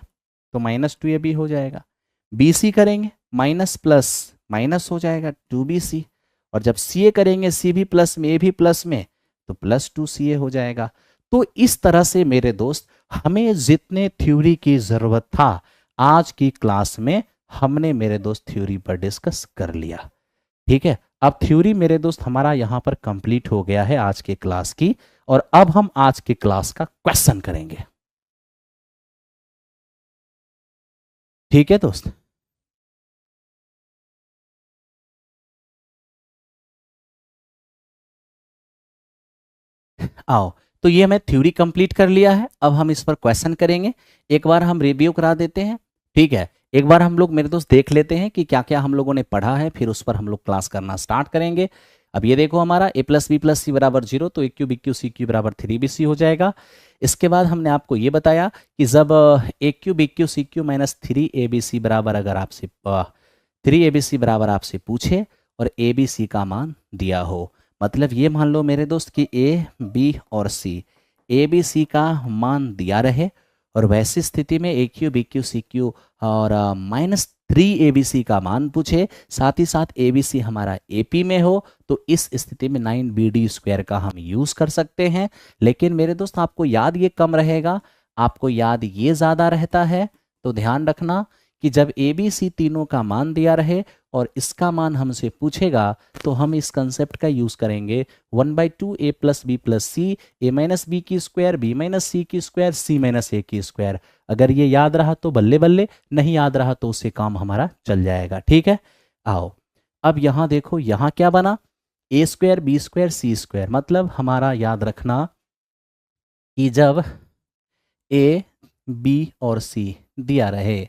तो माइनस 2ab हो जाएगा, बी सी करेंगे माइनस प्लस माइनस हो जाएगा 2bc, और जब सी ए करेंगे सी भी प्लस में ए भी प्लस में, तो प्लस 2ca हो जाएगा। तो इस तरह से मेरे दोस्त हमें जितने थ्योरी की जरूरत था आज की क्लास में हमने मेरे दोस्त थ्योरी पर डिस्कस कर लिया। ठीक है, अब थ्योरी मेरे दोस्त हमारा यहां पर कंप्लीट हो गया है आज के क्लास की, और अब हम आज के क्लास का क्वेश्चन करेंगे। ठीक है दोस्त, आओ, तो ये मैं थ्योरी कंप्लीट कर लिया है, अब हम इस पर क्वेश्चन करेंगे। एक बार हम रिव्यू करा देते हैं। ठीक है, एक बार हम लोग मेरे दोस्त देख लेते हैं कि क्या क्या हम लोगों ने पढ़ा है, फिर उस पर हम लोग क्लास करना स्टार्ट करेंगे। अब ये देखो हमारा A plus B plus C बराबर 0, तो A cube B cube C cube बराबर 3bc हो जाएगा। इसके बाद हमने आपको ये बताया कि जब A cube B cube C cube minus 3abc बराबर अगर आपसे 3abc बराबर आपसे पूछे और abc का मान दिया हो, मतलब ये मान लो मेरे दोस्त कि ए बी और सी abc का मान दिया रहे, और वैसी स्थिति में A cube B cube C cube और माइनस 3abc का मान पूछे, साथ ही साथ abc हमारा AP में हो, तो इस स्थिति में 9bd स्क्वायर का हम यूज कर सकते हैं। लेकिन मेरे दोस्त आपको याद ये कम रहेगा, आपको याद ये ज़्यादा रहता है। तो ध्यान रखना कि जब ABC तीनों का मान दिया रहे और इसका मान हमसे पूछेगा, तो हम इस कंसेप्ट का यूज करेंगे 1/2 a plus B plus C, a minus B की स्क्वायर बी माइनस सी की स्क्वायर सी माइनस ए की स्क्वायर। अगर ये याद रहा तो बल्ले बल्ले, नहीं याद रहा तो उससे काम हमारा चल जाएगा। ठीक है, आओ अब यहां देखो, यहां क्या बना, ए स्क्वायर बी स्क्वायर सी स्क्वायर, मतलब हमारा याद रखना कि जब ए बी और सी दिया रहे।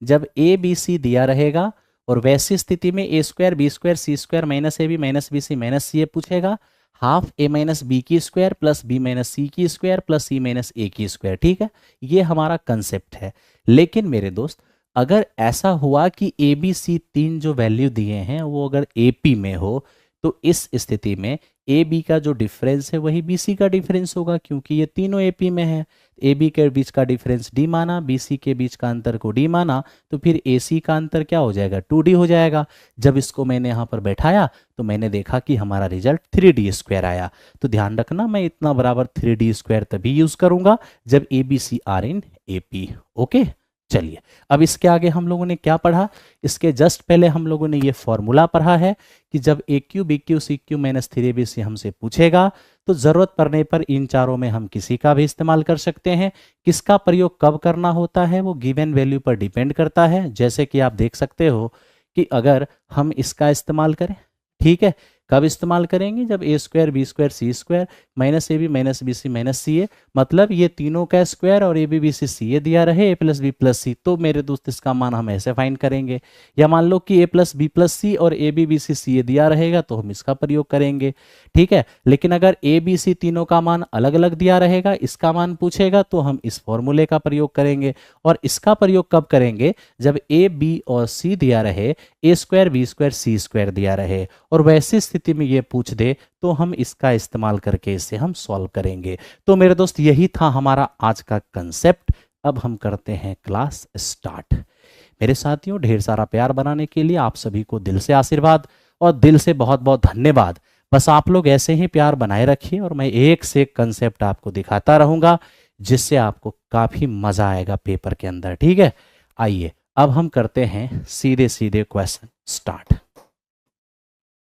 जब ए बी सी दिया रहेगा और वैसी स्थिति में A square B square C square minus A B minus B C minus C A पूछेगा, हाफ ए माइनस बी की स्क्वायर प्लस बी माइनस सी की square plus C minus A की स्क्वायर। ठीक है, ये हमारा कंसेप्ट है। लेकिन मेरे दोस्त अगर ऐसा हुआ कि ए बी सी तीन जो वैल्यू दिए हैं वो अगर ए पी में हो, तो इस स्थिति में ए बी का जो डिफरेंस है वही बी सी का डिफरेंस होगा, क्योंकि ये तीनों ए पी में है। ए बी के बीच का डिफरेंस डी माना, बी सी के बीच का अंतर को डी माना, तो फिर ए सी का अंतर क्या हो जाएगा, 2D हो जाएगा। जब इसको मैंने यहाँ पर बैठाया तो मैंने देखा कि हमारा रिजल्ट 3D स्क्वायर आया। तो ध्यान रखना, मैं इतना बराबर 3D स्क्वायर तभी यूज करूंगा जब a B C are in A P. Okay, चलिए अब इसके आगे हम लोगों ने क्या पढ़ा, इसके जस्ट पहले हम लोगों ने ये फॉर्मूला पढ़ा है कि जब A cube B cube C cube minus 3ab हमसे पूछेगा तो जरूरत पड़ने पर इन चारों में हम किसी का भी इस्तेमाल कर सकते हैं। किसका प्रयोग कब करना होता है वो गिवन वैल्यू पर डिपेंड करता है। जैसे कि आप देख सकते हो कि अगर हम इसका इस्तेमाल करें, ठीक है, कब इस्तेमाल करेंगे, जब A square B square C square minus A B minus B C minus C A, मतलब ये तीनों का स्क्वायर और ए B B C C A दिया रहे ए प्लस बी प्लस सी, तो मेरे दोस्त इसका मान हम ऐसे फाइंड करेंगे। या मान लो कि ए प्लस बी प्लस सी और ए B B C C A दिया रहेगा तो हम इसका प्रयोग करेंगे। ठीक है, लेकिन अगर ए बी सी तीनों का मान अलग अलग दिया रहेगा, इसका मान पूछेगा तो हम इस फॉर्मूले का प्रयोग करेंगे। और इसका प्रयोग कब करेंगे, जब ए बी और सी दिया रहे, ए स्क्वायर बी स्क्वायर सी स्क्वायर दिया रहे और वैसी स्थिति में ये पूछ दे तो हम इसका इस्तेमाल करके इसे हम सॉल्व करेंगे। तो मेरे दोस्त यही था हमारा आज का कंसेप्ट। अब हम करते हैं क्लास स्टार्ट। मेरे साथियों, ढेर सारा प्यार बनाने के लिए आप सभी को दिल से आशीर्वाद और दिल से बहुत बहुत धन्यवाद। बस आप लोग ऐसे ही प्यार बनाए रखिए और मैं एक से एक कंसेप्ट आपको दिखाता रहूंगा जिससे आपको काफी मजा आएगा पेपर के अंदर। ठीक है, आइए अब हम करते हैं सीधे सीधे क्वेश्चन स्टार्ट।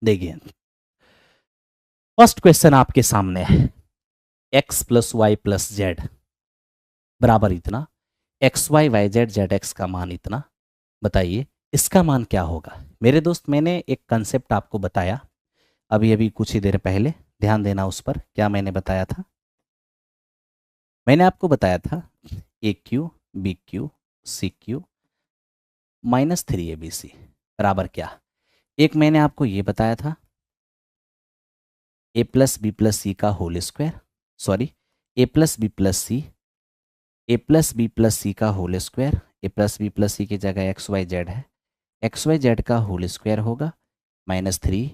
देखिए फर्स्ट क्वेश्चन आपके सामने है, x plus Y plus Z बराबर इतना, x Y Y Z Z x का मान इतना, बताइए इसका मान क्या होगा। मेरे दोस्त मैंने एक कंसेप्ट आपको बताया अभी अभी कुछ ही देर पहले, ध्यान देना उस पर। क्या मैंने बताया था, मैंने आपको बताया था A cube B cube C cube minus 3ab बराबर क्या, एक मैंने आपको ये बताया था A plus B plus C का whole square, sorry A plus B plus C, A plus B plus C का whole square, A plus B plus C की जगह एक्स वाई जेड है, एक्स वाई जेड का whole square होगा minus 3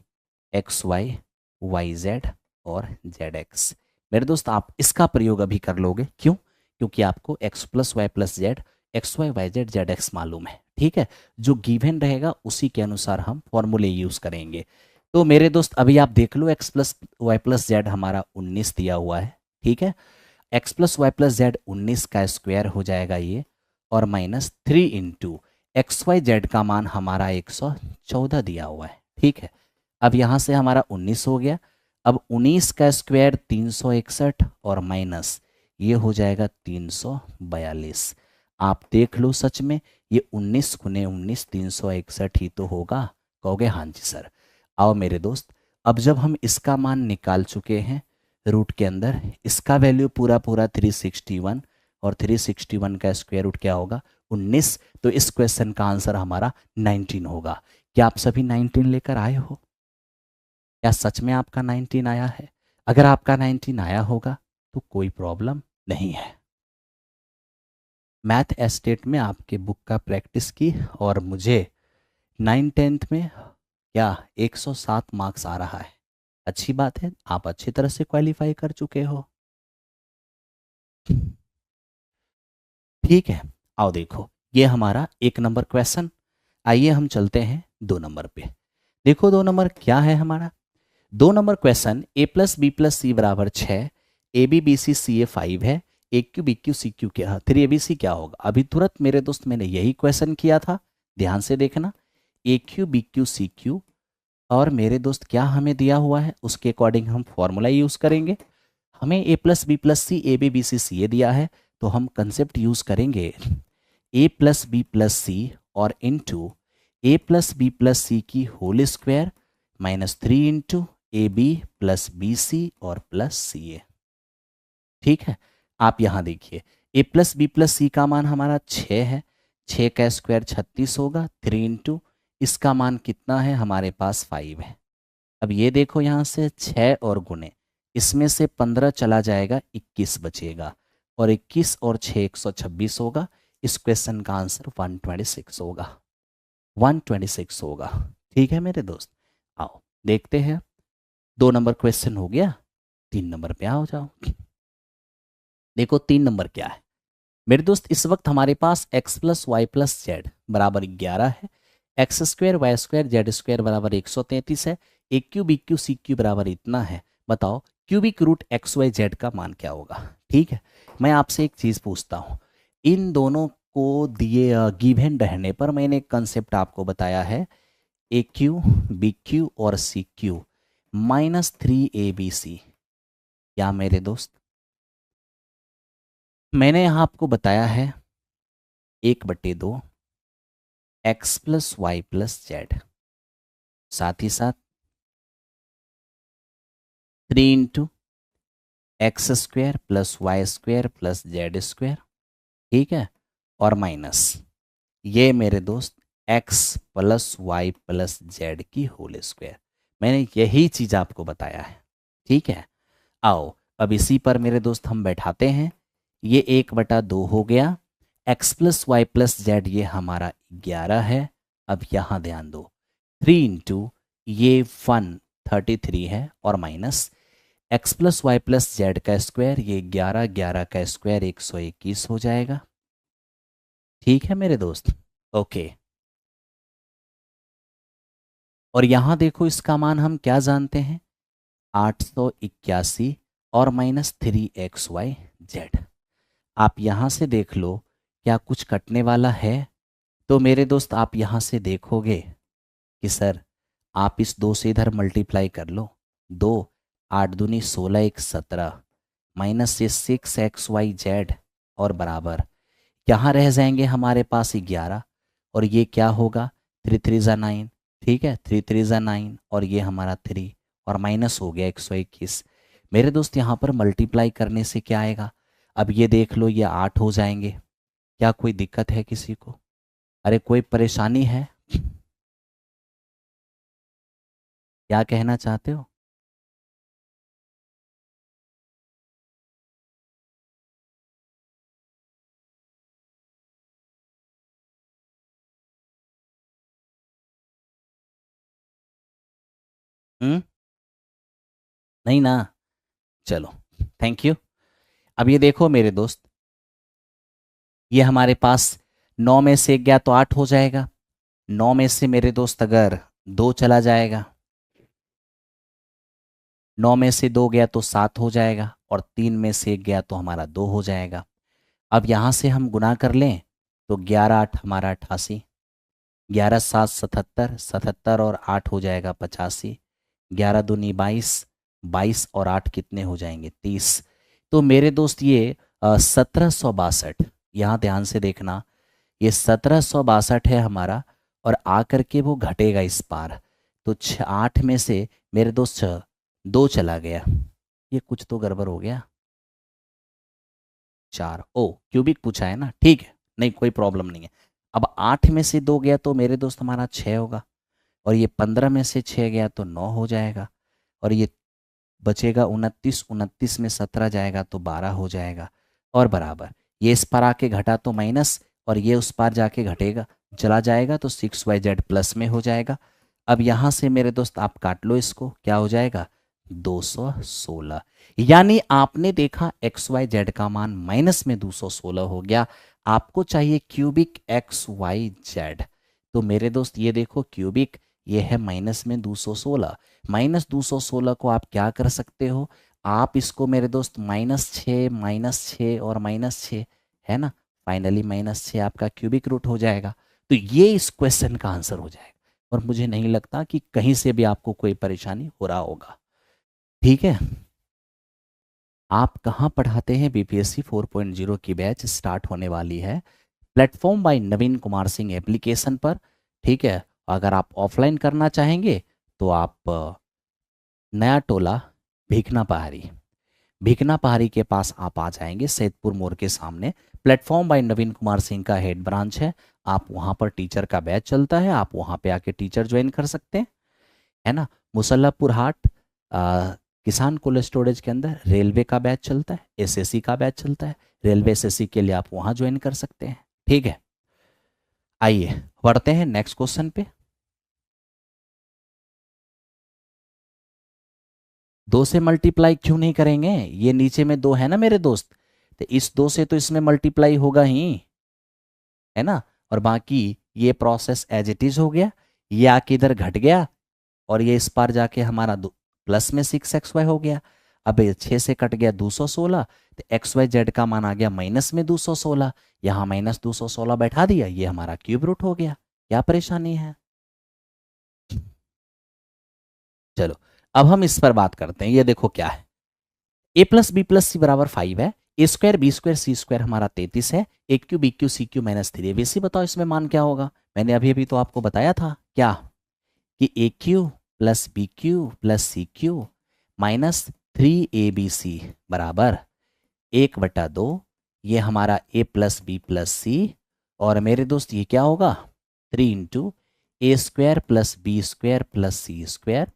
X Y Y Z और Z X. मेरे दोस्त आप इसका प्रयोग अभी कर लोगे, क्यों, क्योंकि आपको x plus Y plus z x Y Y Z Z x मालूम है। ठीक है, जो गिवन रहेगा उसी के अनुसार हम फॉर्मूले यूज करेंगे। तो मेरे दोस्त अभी आप देख लो, X plus Y plus Z हमारा 19 दिया हुआ है। ठीक है, x plus Y plus Z 19 का स्क्वायर हो जाएगा ये, और minus 3 into X Y Z का मान हमारा 114 दिया हुआ है। ठीक है, अब यहाँ से हमारा 19 हो गया, अब 19 का स्क्वायर 361 और माइनस ये हो जाएगा 342। आप देख लो, सच में ये 19 गुने 19 361 ही तो होगा। कहोगे हाँ जी सर। आओ मेरे दोस्त, अब जब हम इसका मान निकाल चुके हैं रूट के अंदर, इसका वैल्यू पूरा पूरा 361 और 361 का स्क्वायर रूट क्या होगा 19, तो इस क्वेश्चन का आंसर हमारा 19 होगा। क्या आप सभी 19 लेकर आए हो? क्या सच में आपका 19 आया है? अगर आपका 19 आया होगा तो कोई प्रॉब्लम नहीं है। मैथ एस्टेट में आपके बुक का प्रैक्टिस की और मुझे 9th में क्या 107 मार्क्स आ रहा है। अच्छी बात है, आप अच्छी तरह से क्वालिफाई कर चुके हो। ठीक है, आओ देखो, ये हमारा 1 नंबर क्वेश्चन। आइए हम चलते हैं 2 नंबर पे। देखो 2 नंबर क्या है हमारा। 2 नंबर क्वेश्चन, ए प्लस बी प्लस सी बराबर 6, ए B B C C A 5 है, A cube B cube C cube क्या, 3ab क्या होगा। अभी तुरंत मेरे दोस्त मैंने यही क्वेश्चन किया था, ध्यान से देखना। A cube B cube C cube, और मेरे दोस्त क्या हमें दिया हुआ है उसके अकॉर्डिंग हम फॉर्मूला यूज करेंगे। हमें A plus B plus C A B B C C A दिया है, तो हम कंसेप्ट यूज करेंगे A plus B plus C और into A plus B plus C की whole square minus 3 into A B plus B सी और plus C A. ठीक है, आप यहां देखिए A plus B plus C का मान हमारा 6 है, 6 का स्क्वायर 36 होगा, 3 इंटू इसका मान कितना है हमारे पास 5 है। अब ये देखो यहाँ से 6 और गुने, इसमें से 15 चला जाएगा, 21 बचेगा, और 21 और 6 126 होगा। इस क्वेश्चन का आंसर 126 होगा, 126 होगा। ठीक है मेरे दोस्त, आओ देखते हैं। 2 नंबर क्वेश्चन हो गया, 3 नंबर पे आओ जाओ। देखो 3 नंबर क्या है मेरे दोस्त। इस वक्त हमारे पास x plus Y plus Z बराबर 11 है, x square Y square Z square बराबर 133 है, A cube B cube C cube बराबर इतना है। बताओ cubic root X Y Z का मान क्या होगा। ठीक है, मैं आपसे एक चीज़ पूछता हूँ, इन दोनों को दिए गिवन रहने पर मैंने एक कंसेप्ट आपको बताया है, ए क्यू बी क्यू और सी क्यू -3 ABC। क्या मेरे दोस्त, मैंने यहाँ आपको बताया है 1/2 x plus Y plus z, साथ ही साथ 3 into x square plus Y square plus Z square. ठीक है, और माइनस ये मेरे दोस्त x plus Y plus Z की होल स्क्वायर। मैंने यही चीज़ आपको बताया है। ठीक है, आओ अब इसी पर मेरे दोस्त हम बैठाते हैं। ये 1/2 हो गया, x plus Y plus Z ये हमारा 11 है। अब यहाँ ध्यान दो, 3 इंटू ये 133 है, और minus x plus Y plus Z का स्क्वायर, ये 11 11 का स्क्वायर 121 हो जाएगा। ठीक है मेरे दोस्त, ओके। और यहाँ देखो इसका मान हम क्या जानते हैं, 881 और -3XYZ। आप यहाँ से देख लो क्या कुछ कटने वाला है। तो मेरे दोस्त आप यहाँ से देखोगे कि सर आप इस 2 से इधर मल्टीप्लाई कर लो, 2 8 दूनी 16 1 17 माइनस ये 6XYZ, और बराबर यहाँ रह जाएंगे हमारे पास 11, और ये क्या होगा 3 3 ज़ा 9। ठीक है, 3 3 ज़ा 9, और ये हमारा 3, और माइनस हो गया 121। मेरे दोस्त यहाँ पर मल्टीप्लाई करने से क्या आएगा, अब ये देख लो ये 8 हो जाएंगे। क्या कोई दिक्कत है किसी को, अरे कोई परेशानी है, क्या कहना चाहते हो। नहीं ना, चलो थैंक यू। अब ये देखो मेरे दोस्त, ये हमारे पास 9 में से 1 गया तो 8 हो जाएगा, 9 में से मेरे दोस्त अगर 2 चला जाएगा, 9 में से 2 गया तो 7 हो जाएगा, और 3 में से 1 गया तो हमारा 2 हो जाएगा। अब यहाँ से हम गुना कर लें तो 11 8 हमारा 88, 11 7 77, 77 और 8 हो जाएगा 85, 11 दूनी 22, 22 और 8 कितने हो जाएंगे 30। तो मेरे दोस्त ये 1762, यहाँ ध्यान से देखना, ये 1762 है हमारा, और आकर के वो घटेगा इस पार। तो 8 में से मेरे दोस्त 2 चला गया, ये कुछ तो गड़बड़ हो गया, 4 ओ क्यूबिक पूछा है ना, ठीक है नहीं कोई प्रॉब्लम नहीं है। अब 8 में से 2 गया तो मेरे दोस्त हमारा 6 होगा, और ये 15 में से 6 गया तो 9 हो जाएगा, और ये बचेगा 29, 29 में 17 जाएगा तो 12 हो जाएगा, और बराबर ये इस पर आके घटा तो माइनस, और ये उस पार जाके घटेगा चला जाएगा तो 6YZ प्लस में हो जाएगा। अब यहाँ से मेरे दोस्त आप काट लो इसको, क्या हो जाएगा 216। यानी आपने देखा XYZ का मान माइनस में 216 हो गया, आपको चाहिए क्यूबिक XYZ। तो मेरे दोस्त ये देखो क्यूबिक, ये है माइनस में 216, -216 को आप क्या कर सकते हो, आप इसको मेरे दोस्त -6 और -6 है ना, फाइनली -6 आपका क्यूबिक रूट हो जाएगा। तो ये इस क्वेश्चन का आंसर हो जाएगा, और मुझे नहीं लगता कि कहीं से भी आपको कोई परेशानी हो रहा होगा। ठीक है, आप कहाँ पढ़ाते हैं, BPSC 4.0 की बैच स्टार्ट होने वाली है प्लेटफॉर्म बाय नवीन कुमार सिंह एप्लीकेशन पर। ठीक है, अगर आप ऑफलाइन करना चाहेंगे तो आप नया टोला भीखना पहाड़ी, भिकना पहाड़ी के पास आप आ जाएंगे, सैदपुर मोड़ के सामने प्लेटफॉर्म बाय नवीन कुमार सिंह का हेड ब्रांच है। आप वहाँ पर टीचर का बैच चलता है, आप वहाँ पे आके टीचर ज्वाइन कर सकते हैं, है ना। मुसल्लापुर हाट किसान कोल्ड स्टोरेज के अंदर रेलवे का बैच चलता है, एसएससी का बैच चलता है। रेलवे एसएससी के लिए आप वहाँ ज्वाइन कर सकते हैं, ठीक है। आइए बढ़ते हैं नेक्स्ट क्वेश्चन पे। 2 से मल्टीप्लाई क्यों नहीं करेंगे, ये नीचे में 2 है ना मेरे दोस्त, तो इस 2 से तो इसमें मल्टीप्लाई होगा ही, है ना। और बाकी ये प्रोसेस एज इट इज हो गया, ये आके इधर घट गया और ये इस पार जाके हमारा प्लस में 6xy हो गया। अब ये 6 से कट गया 216, तो XYZ का मान आ गया माइनस में 216, यहाँ माइनस 216 बैठा दिया, ये हमारा क्यूब रूट हो गया। क्या परेशानी है? चलो अब हम इस पर बात करते हैं। ये देखो क्या है, a plus B plus C बराबर 5 है, A square B square C square हमारा 33 है, A cube B cube C cube minus 3। वैसे बताओ इसमें मान क्या होगा? मैंने अभी अभी तो आपको बताया था क्या, कि A cube plus B cube plus C cube minus 3abc बराबर 1/2, ये हमारा a plus B plus C, और मेरे दोस्त ये क्या होगा 3 into A square plus B square plus C square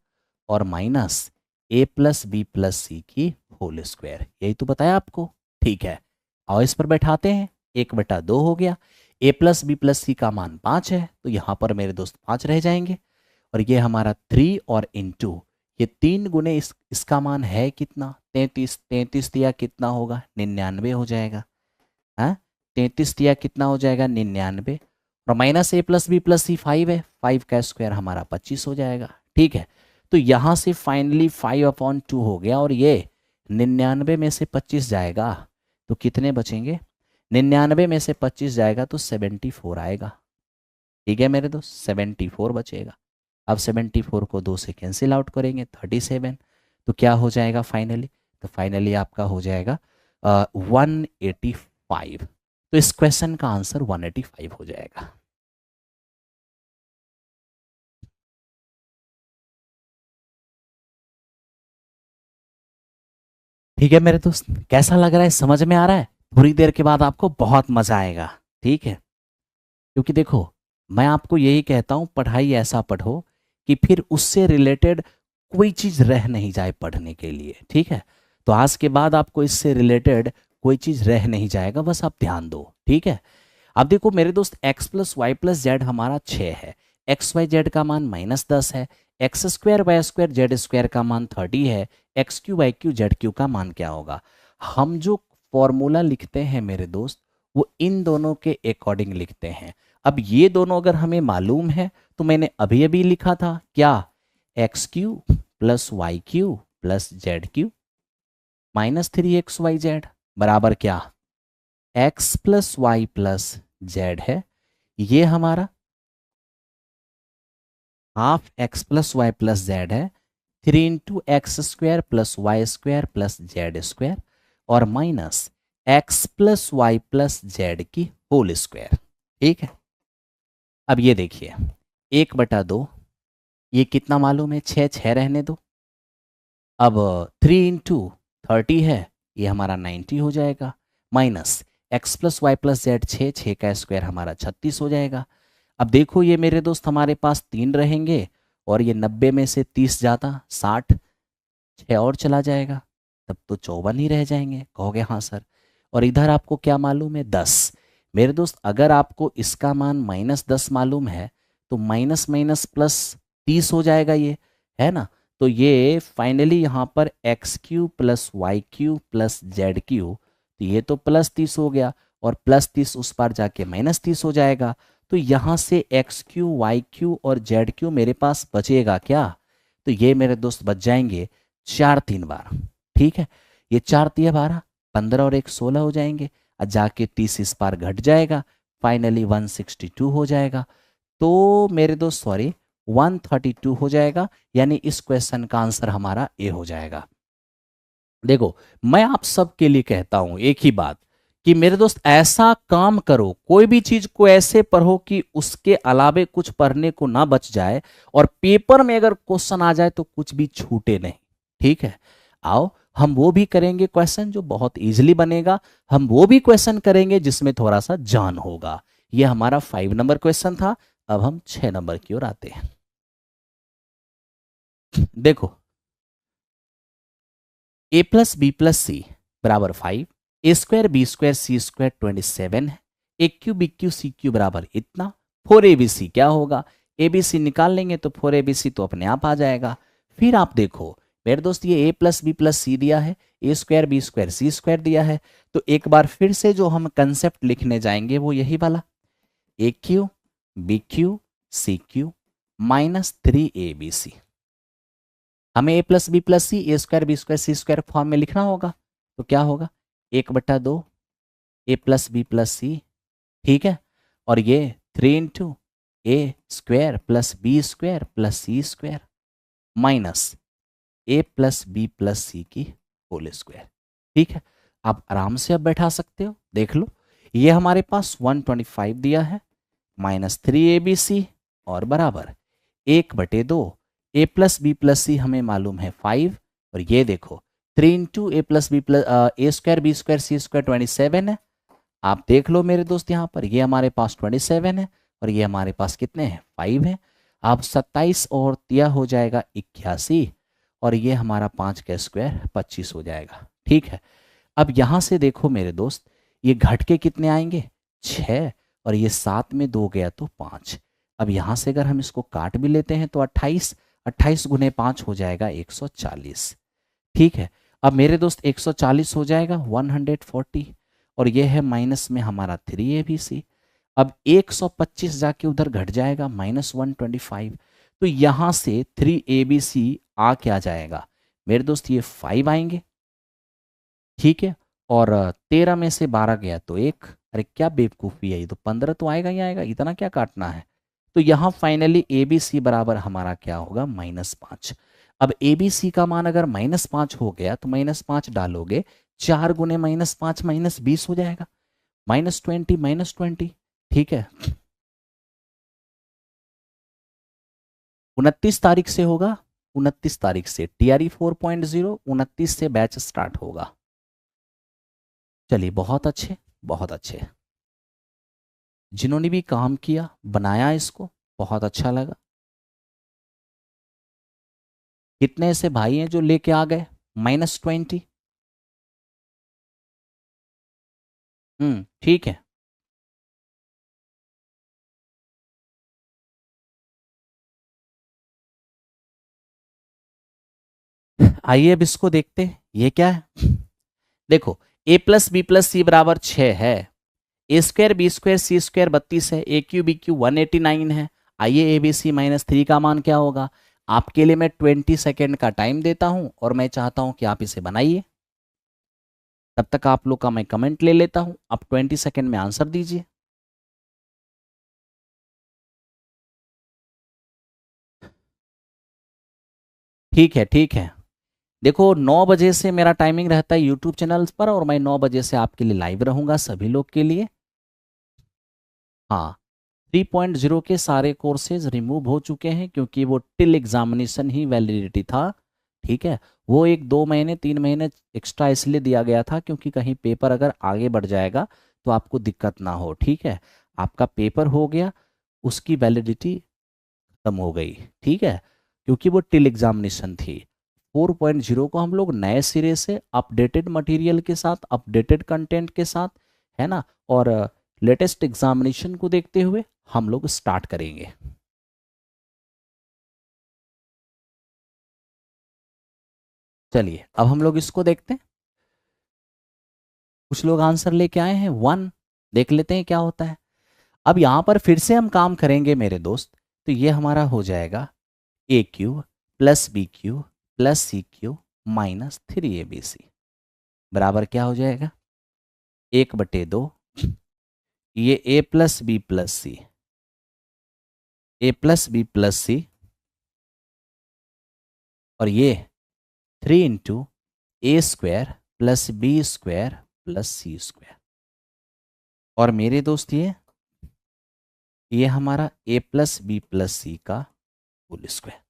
और minus a plus B plus C की होल स्क्वायर। यही तो बताया आपको, ठीक है। और इस पर बैठाते हैं, 1/2 हो गया, a plus B plus C का मान 5 है, तो यहाँ पर मेरे दोस्त 5 रह जाएंगे, और ये हमारा 3 और इंटू ये 3 गुने इसका मान है कितना 33, 33 दिया कितना होगा 99 हो जाएगा, हाँ 33 दिया कितना हो जाएगा 99, और minus a plus B plus C 5 है, 5 का स्क्वायर हमारा 25 हो जाएगा, ठीक है। तो यहाँ से फाइनली 5/2 हो गया, और ये 99 में से 25 जाएगा तो कितने बचेंगे, 99 में से 25 जाएगा तो 74 आएगा, ठीक है मेरे दोस्त 74 बचेगा। अब 74 को 2 से कैंसिल आउट करेंगे 37, तो क्या हो जाएगा फाइनली, तो फाइनली आपका हो जाएगा 185। तो इस क्वेश्चन का आंसर 185 हो जाएगा। ठीक है मेरे दोस्त, कैसा लग रहा है, समझ में आ रहा है? थोड़ी देर के बाद आपको बहुत मजा आएगा, ठीक है। क्योंकि देखो मैं आपको यही कहता हूं, पढ़ाई ऐसा पढ़ो कि फिर उससे रिलेटेड कोई चीज रह नहीं जाए पढ़ने के लिए, ठीक है। तो आज के बाद आपको इससे रिलेटेड कोई चीज रह नहीं जाएगा, बस आप ध्यान दो, ठीक है। अब देखो मेरे दोस्त x plus Y plus Z हमारा 6 है, एक्स वाई जेड का मान -10 है, x square Y square Z square का मान 30 है, x cube Y cube Z cube का मान क्या होगा? हम जो फॉर्मूला लिखते हैं मेरे दोस्त वो इन दोनों के अकॉर्डिंग लिखते हैं। अब ये दोनों अगर हमें मालूम है तो मैंने अभी अभी लिखा था क्या, x cube plus Y cube plus Z cube -3xyz बराबर क्या, x plus Y plus Z है, ये हमारा half x plus Y plus Z है, 3 into x square plus Y square plus Z square और minus x plus Y plus Z की whole square, ठीक है। अब ये देखिए 1/2, ये कितना मालूम है 6, 6 रहने दो। अब 3 इंटू 30 है, ये हमारा 90 हो जाएगा, minus x plus Y plus z 6, 6 का स्क्वायर हमारा 36 हो जाएगा। अब देखो ये मेरे दोस्त हमारे पास 3 रहेंगे और ये 90 में से 30 जाता 60, 6 और चला जाएगा, तब तो 54 ही रह जाएंगे। कहोगे हाँ सर, और इधर आपको क्या मालूम है 10। मेरे दोस्त अगर आपको इसका मान -10 मालूम है तो माइनस माइनस प्लस 30 हो जाएगा, ये है ना। तो ये फाइनली यहाँ पर x cube plus Y cube plus Z cube, तो ये तो +30 हो गया और +30 उस पार जाके -30 हो जाएगा। तो यहाँ से एक्स क्यू वाई क्यू और जेड क्यू मेरे पास बचेगा क्या, तो ये मेरे दोस्त बच जाएंगे 4 3 बार, ठीक है। ये 4 3 12, 15 और 1 16 हो जाएंगे और जाके 30 इस पार घट जाएगा, फाइनली 162 हो जाएगा। तो मेरे दोस्त सॉरी 132 हो जाएगा, यानी इस क्वेश्चन का आंसर हमारा ए हो जाएगा। देखो मैं आप सबके लिए कहता हूं एक ही बात कि मेरे दोस्त ऐसा काम करो, कोई भी चीज को ऐसे पढ़ो कि उसके अलावे कुछ पढ़ने को ना बच जाए और पेपर में अगर क्वेश्चन आ जाए तो कुछ भी छूटे नहीं, ठीक है। आओ हम वो भी करेंगे क्वेश्चन जो बहुत इजीली बनेगा, हम वो भी क्वेश्चन करेंगे जिसमें थोड़ा सा जान होगा। ये हमारा 5 नंबर क्वेश्चन था। अब हम 6 नंबर की ओर आते हैं। देखो, a plus B plus C बराबर 5, A square B square C square 27 है, A cube B cube C cube बराबर इतना। 4abc क्या होगा, abc निकाल लेंगे तो 4abc तो अपने आप आ जाएगा। फिर आप देखो मेरे दोस्त, ये a प्लस बी प्लस सी दिया है, A square B square C square दिया है, तो एक बार फिर से जो हम कंसेप्ट लिखने जाएंगे वो यही वाला, A cube B cube C cube minus 3abc। हमें A plus B plus C A square B square C square form में लिखना होगा, तो क्या होगा 1/2 ए प्लस बी प्लस सी, ठीक है, और ये 3 into A square plus B square plus C square minus A plus B plus C की होल स्क्वायर। ठीक है, आप आराम से अब बैठा सकते हो। देख लो, ये हमारे पास 125 दिया है, माइनस 3abc और बराबर 1/2 ए प्लस बी प्लस सी हमें मालूम है 5, और ये देखो 3 इंटू ए प्लस बी प्लस ए स्क्वायर बी स्क्वायर सी स्क्वायर 27 है। आप देख लो मेरे दोस्त, यहाँ पर ये हमारे पास 27 है और ये हमारे पास कितने हैं 5 है। अब 27 और दिया हो जाएगा 81, और ये हमारा 5 का स्क्वायर 25 हो जाएगा। ठीक है, अब यहाँ से देखो मेरे दोस्त, ये घट के कितने आएंगे 6, और ये 7 में 2 गया तो 5। अब यहाँ से अगर हम इसको काट भी लेते हैं तो 28, 28 गुने 5 हो जाएगा 140। ठीक है, अब मेरे दोस्त 140 हो जाएगा 140, और ये है माइनस में हमारा 3abc। अब 125 जाके उधर घट जाएगा -125, तो यहाँ से 3abc आ क्या जाएगा मेरे दोस्त, ये 5 आएंगे। ठीक है, और 13 में से 12 गया तो 1, अरे क्या बेवकूफ़ी है, ये तो 15 तो आएगा ही आएगा, इतना क्या काटना है। तो यहाँ फाइनली abc बराबर हमारा क्या होगा -5। अब abc का मान अगर -5 हो गया तो -5 डालोगे, 4 गुने -5 -20 हो जाएगा, -20 -20। ठीक है, 29 तारीख से होगा, 29 तारीख से TRE 4.0, 29 से बैच स्टार्ट होगा। चलिए, बहुत अच्छे बहुत अच्छे, जिन्होंने भी काम किया बनाया इसको बहुत अच्छा लगा। कितने ऐसे भाई हैं जो लेके आ गए -20? ठीक है, आइए अब इसको देखते हैं ये क्या है। देखो, a plus B plus C बराबर 6 है, A square B square C square 32 है, ए क्यू बी क्यू 189 है। आइए abc -3 का मान क्या होगा। आपके लिए मैं 20 सेकेंड का टाइम देता हूं और मैं चाहता हूं कि आप इसे बनाइए। तब तक आप लोग का मैं कमेंट ले लेता हूं, आप 20 सेकेंड में आंसर दीजिए। ठीक है ठीक है, देखो 9 बजे से मेरा टाइमिंग रहता है यूट्यूब चैनल पर, और मैं 9 बजे से आपके लिए लाइव रहूंगा सभी लोग के लिए। हाँ, 3.0 के सारे कोर्सेज रिमूव हो चुके हैं क्योंकि वो टिल एग्जामिनेशन ही वैलिडिटी था। ठीक है, वो 1-2 महीने 3 महीने एक्स्ट्रा इसलिए दिया गया था क्योंकि कहीं पेपर अगर आगे बढ़ जाएगा तो आपको दिक्कत ना हो। ठीक है, आपका पेपर हो गया, उसकी वैलिडिटी खत्म हो गई। ठीक है, क्योंकि वो टिल एग्जामिनेशन थी। 4.0 को हम लोग नए सिरे से अपडेटेड मटेरियल के साथ, अपडेटेड कंटेंट के साथ, है ना, और लेटेस्ट एग्जामिनेशन को देखते हुए हम लोग स्टार्ट करेंगे। चलिए अब हम लोग इसको देखते हैं। कुछ लोग आंसर लेके आए हैं 1, देख लेते हैं क्या होता है। अब यहाँ पर फिर से हम काम करेंगे मेरे दोस्त, तो ये हमारा हो जाएगा A cube plus B cube plus C cube minus 3abc बराबर क्या हो जाएगा 1/2, ये A plus B plus C, A plus B plus C, और ये 3 into A square plus B square plus C square, और मेरे दोस्त ये हमारा A plus B plus C का होल स्क्वायर।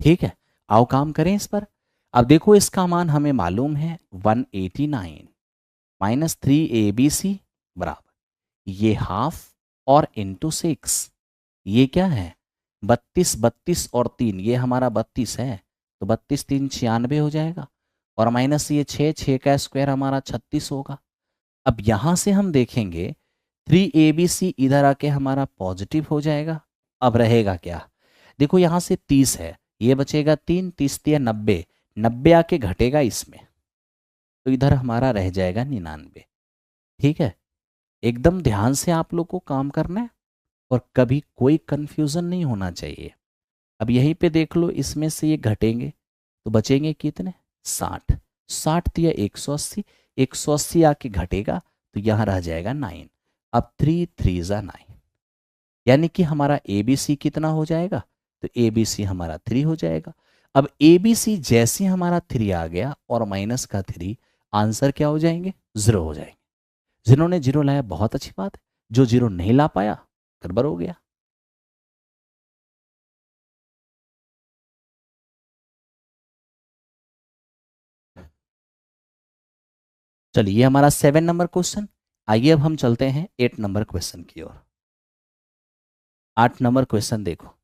ठीक है, आओ काम करें इस पर। अब देखो इसका मान हमें मालूम है 189 माइनस 3abc बराबर ये हाफ और इंटू 6, ये क्या है 32, 32 और 3, ये हमारा 32 है, तो 32 3 96 हो जाएगा, और माइनस ये 6 का स्क्वायर हमारा 36 होगा। अब यहां से हम देखेंगे 3abc इधर आके हमारा पॉजिटिव हो जाएगा। अब रहेगा क्या, देखो यहां से 30 है, ये बचेगा 3, 30 या 90, 90 आके घटेगा इसमें, तो इधर हमारा रह जाएगा 99। ठीक है, एकदम ध्यान से आप लोग को काम करना है और कभी कोई कंफ्यूजन नहीं होना चाहिए। अब यहीं पे देख लो, इसमें से ये घटेंगे तो बचेंगे कितने 60, 60 दिया 180, 180 आके घटेगा तो यहाँ रह जाएगा 9। अब 3 3 जा 9, यानी कि हमारा ABC कितना हो जाएगा, तो ABC हमारा 3 हो जाएगा। अब ABC जैसे हमारा 3 आ गया और माइनस का 3, आंसर क्या हो जाएंगे 0 हो जाएंगे। जिन्होंने 0 लाया बहुत अच्छी बात है, जो 0 नहीं ला पाया गड़बड़ हो गया। चलिए ये हमारा 7 नंबर क्वेश्चन। आइए अब हम चलते हैं 8 नंबर क्वेश्चन की ओर। 8 नंबर क्वेश्चन देखो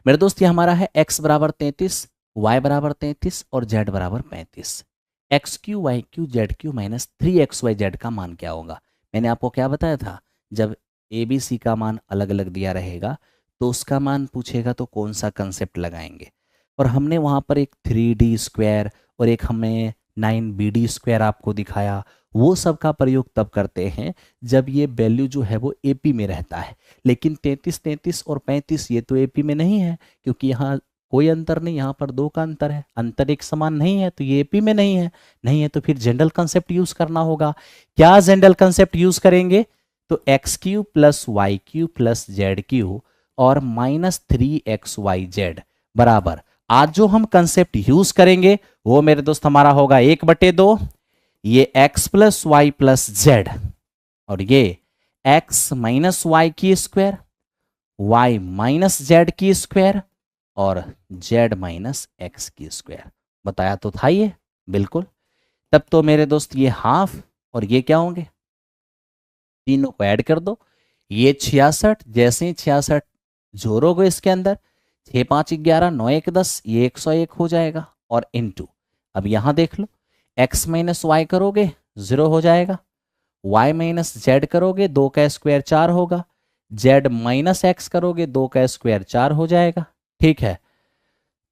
मेरे दोस्त, ये हमारा है x बराबर 33, y बराबर 33 और z बराबर 35। X cube Y cube Z cube minus 3xyz का मान क्या होगा। मैंने आपको क्या बताया था, जब ABC का मान अलग अलग दिया रहेगा तो उसका मान पूछेगा तो कौन सा कंसेप्ट लगाएंगे, और हमने वहाँ पर एक 3D स्क्वायर और एक हमें 9BD स्क्वायर आपको दिखाया। वो सब का प्रयोग तब करते हैं जब ये वैल्यू जो है वो AP में रहता है, लेकिन 33, 33 और 35 ये तो AP में नहीं है, क्योंकि यहाँ कोई अंतर नहीं, यहाँ पर 2 का अंतर है, अंतर एक समान नहीं है, तो ये AP में नहीं है। नहीं है तो फिर जनरल कंसेप्ट यूज करना होगा। क्या जनरल कंसेप्ट यूज करेंगे, तो x³ plus y³ plus z³ और माइनस 3xyz बराबर, आज जो हम कंसेप्ट यूज करेंगे वो मेरे दोस्त हमारा होगा 1/2, ये x plus Y plus Z, और ये x माइनस वाई की स्क्वायर, y माइनस जेड की स्क्वायर और z माइनस एक्स की स्क्वायर। बताया तो था ये, बिल्कुल। तब तो मेरे दोस्त ये हाफ और ये क्या होंगे, तीनों को ऐड कर दो, ये 66, जैसे ही 66 जोड़ोगे इसके अंदर 6 5 11 9 1 10, ये 101 हो जाएगा, और इनटू, अब यहां देख लो x माइनस वाई करोगे 0 हो जाएगा, y माइनस जेड करोगे 2 का स्क्वायर 4 होगा, z माइनस एक्स करोगे 2 का स्क्वायर 4 हो जाएगा। ठीक है,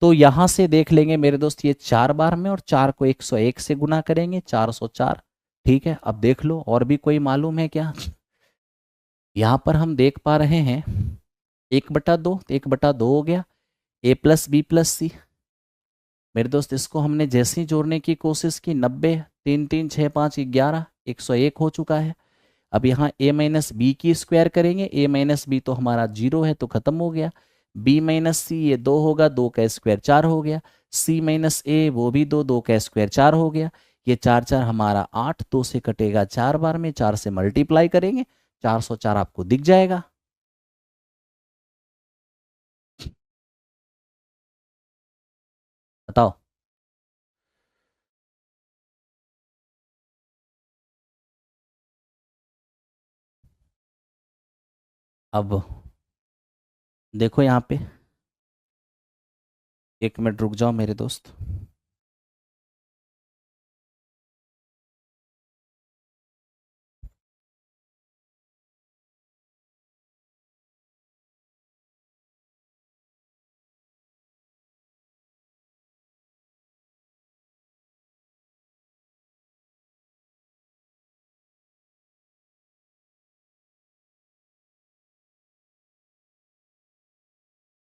तो यहां से देख लेंगे मेरे दोस्त ये 4 बार में, और 4 को 101 से गुना करेंगे 404। ठीक है, अब देख लो और भी कोई मालूम है क्या। यहां पर हम देख पा रहे हैं 1/2, 1/2 हो गया, a प्लस बी प्लस सी। मेरे दोस्त इसको हमने जैसे ही जोड़ने की कोशिश की 90, 3 3 6 5 11, 101 हो चुका है। अब यहाँ a माइनस बी की स्क्वायर करेंगे, a माइनस बी तो हमारा 0 है तो खत्म हो गया, b माइनस सी ये 2 होगा, 2 का स्क्वायर 4 हो गया, c माइनस ए वो भी 2, 2 का स्क्वायर 4 हो गया, ये 4 4 हमारा 8, 2 से कटेगा 4 बार में, 4 से मल्टीप्लाई करेंगे 404 आपको दिख जाएगा। बताओ। अब देखो यहाँ पे, 1 मिनट रुक जाओ मेरे दोस्त।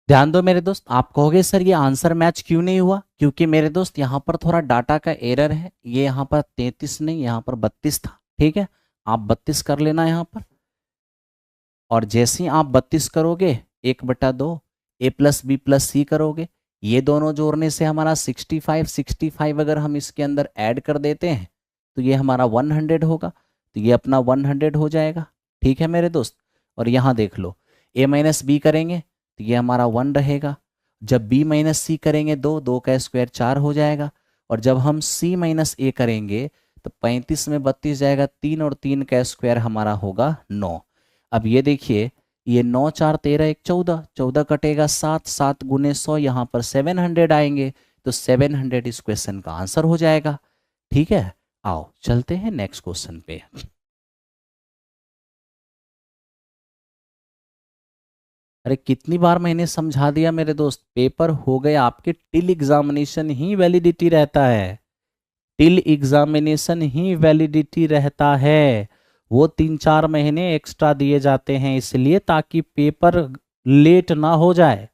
ध्यान दो मेरे दोस्त, आप कहोगे सर ये आंसर मैच क्यों नहीं हुआ, क्योंकि मेरे दोस्त यहाँ पर थोड़ा डाटा का एरर है, ये यहाँ पर 33 नहीं यहाँ पर 32 था। ठीक है, आप 32 कर लेना यहाँ पर, और जैसे ही आप 32 करोगे 1/2 a प्लस बी प्लस सी करोगे, ये दोनों जोड़ने से हमारा 65, 65 अगर हम इसके अंदर ऐड कर देते हैं तो ये हमारा 100 होगा, तो ये अपना 100 हो जाएगा। ठीक है मेरे दोस्त, और यहाँ देख लो a माइनस बी करेंगे तो ये हमारा 1 रहेगा, जब b माइनस सी करेंगे 2, 2 का स्क्वायर 4 हो जाएगा। और जब हम c माइनस ए करेंगे तो 35 में 32 जाएगा, 3 और 3 का स्क्वायर हमारा होगा 9। अब ये देखिए, ये 9 4 13 1 14, 14 कटेगा 7, 7 गुने 100, यहाँ पर 700 आएंगे, तो 700 इस क्वेश्चन का आंसर हो जाएगा। ठीक है, आओ चलते हैं नेक्स्ट क्वेश्चन पे। अरे कितनी बार मैंने समझा दिया मेरे दोस्त, पेपर हो गए आपके, टिल एग्जामिनेशन ही वैलिडिटी रहता है, टिल एग्जामिनेशन ही वैलिडिटी रहता है। वो 3-4 महीने एक्स्ट्रा दिए जाते हैं इसलिए, ताकि पेपर लेट ना हो जाए,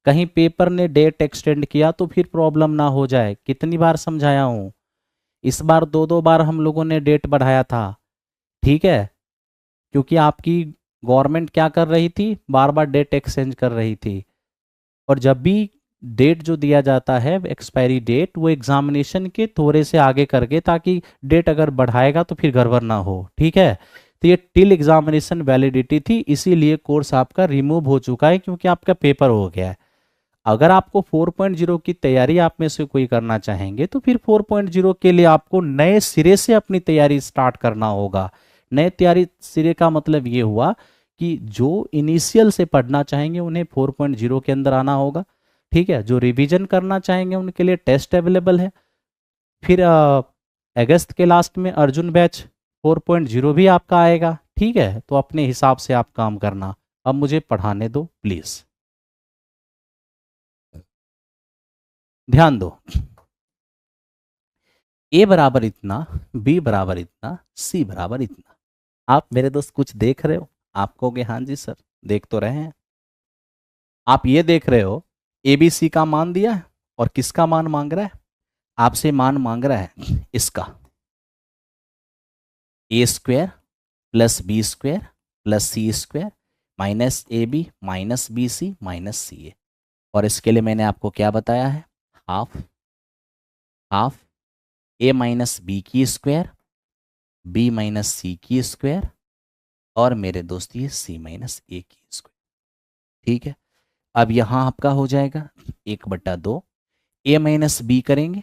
कहीं पेपर ने डेट एक्सटेंड किया तो फिर प्रॉब्लम ना हो जाए। कितनी बार समझाया हूँ, इस बार 2-2 बार हम लोगों ने डेट बढ़ाया था। ठीक है, क्योंकि आपकी गवर्नमेंट क्या कर रही थी, बार बार डेट एक्सचेंज कर रही थी। और जब भी डेट जो दिया जाता है एक्सपायरी डेट, वो एग्जामिनेशन के थोड़े से आगे करके, ताकि डेट अगर बढ़ाएगा तो फिर गड़बड़ ना हो। ठीक है, तो ये टिल एग्जामिनेशन वैलिडिटी थी, इसीलिए कोर्स आपका रिमूव हो चुका है, क्योंकि आपका पेपर हो गया है। अगर आपको 4.0 की तैयारी आप में से कोई करना चाहेंगे तो फिर 4.0 के लिए आपको नए सिरे से अपनी तैयारी स्टार्ट करना होगा। नए तैयारी सिरे का मतलब ये हुआ कि जो इनिशियल से पढ़ना चाहेंगे उन्हें 4.0 के अंदर आना होगा। ठीक है, जो रिवीजन करना चाहेंगे उनके लिए टेस्ट अवेलेबल है। फिर अगस्त के लास्ट में अर्जुन बैच 4.0 भी आपका आएगा। ठीक है, तो अपने हिसाब से आप काम करना। अब मुझे पढ़ाने दो प्लीज़, ध्यान दो। ए बराबर इतना, बी बराबर इतना, सी बराबर इतना। आप मेरे दोस्त कुछ देख रहे हो? आप कहोगे हाँ जी सर, देख तो रहे हैं। आप ये देख रहे हो, ए बी सी का मान दिया है, और किसका मान मांग रहा है? आपसे मान मांग रहा है इसका, A square plus B square plus C square minus A B minus B C minus C A. और इसके लिए मैंने आपको क्या बताया है, half half A minus B की स्क्वायर, बी माइनस सी की स्क्वायर, और मेरे दोस्त ये सी माइनस ए की स्क्वायर। ठीक है, अब यहाँ आपका हो जाएगा 1/2। ए माइनस बी करेंगे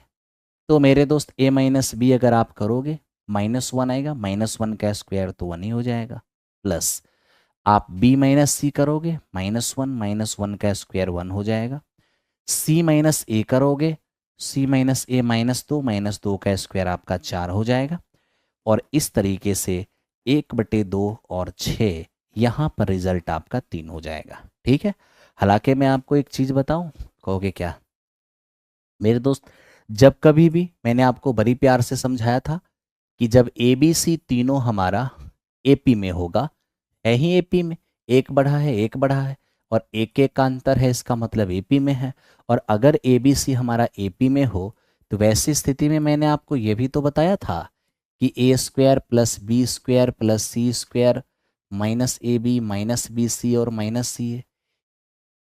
तो मेरे दोस्त ए माइनस बी अगर आप करोगे -1 आएगा, -1 का स्क्वायर तो 1 ही हो जाएगा, प्लस आप बी माइनस सी करोगे -1 का स्क्वायर 1 हो जाएगा। सी माइनस ए करोगे, सी माइनस ए -2 का स्क्वायर आपका 4 हो जाएगा। और इस तरीके से 1/2 और 6, यहाँ पर रिजल्ट आपका 3 हो जाएगा। ठीक है, हालांकि मैं आपको एक चीज़ बताऊं, कहोगे क्या? मेरे दोस्त, जब कभी भी मैंने आपको बड़ी प्यार से समझाया था कि जब ए बी सी तीनों हमारा एपी में होगा, है ही एपी में, एक बढ़ा है एक बढ़ा है, और एक एक का अंतर है, इसका मतलब एपी में है। और अगर ए बी सी हमारा एपी में हो तो वैसी स्थिति में मैंने आपको ये भी तो बताया था कि A square plus B square plus C square minus A B minus B C और माइनस सी ए।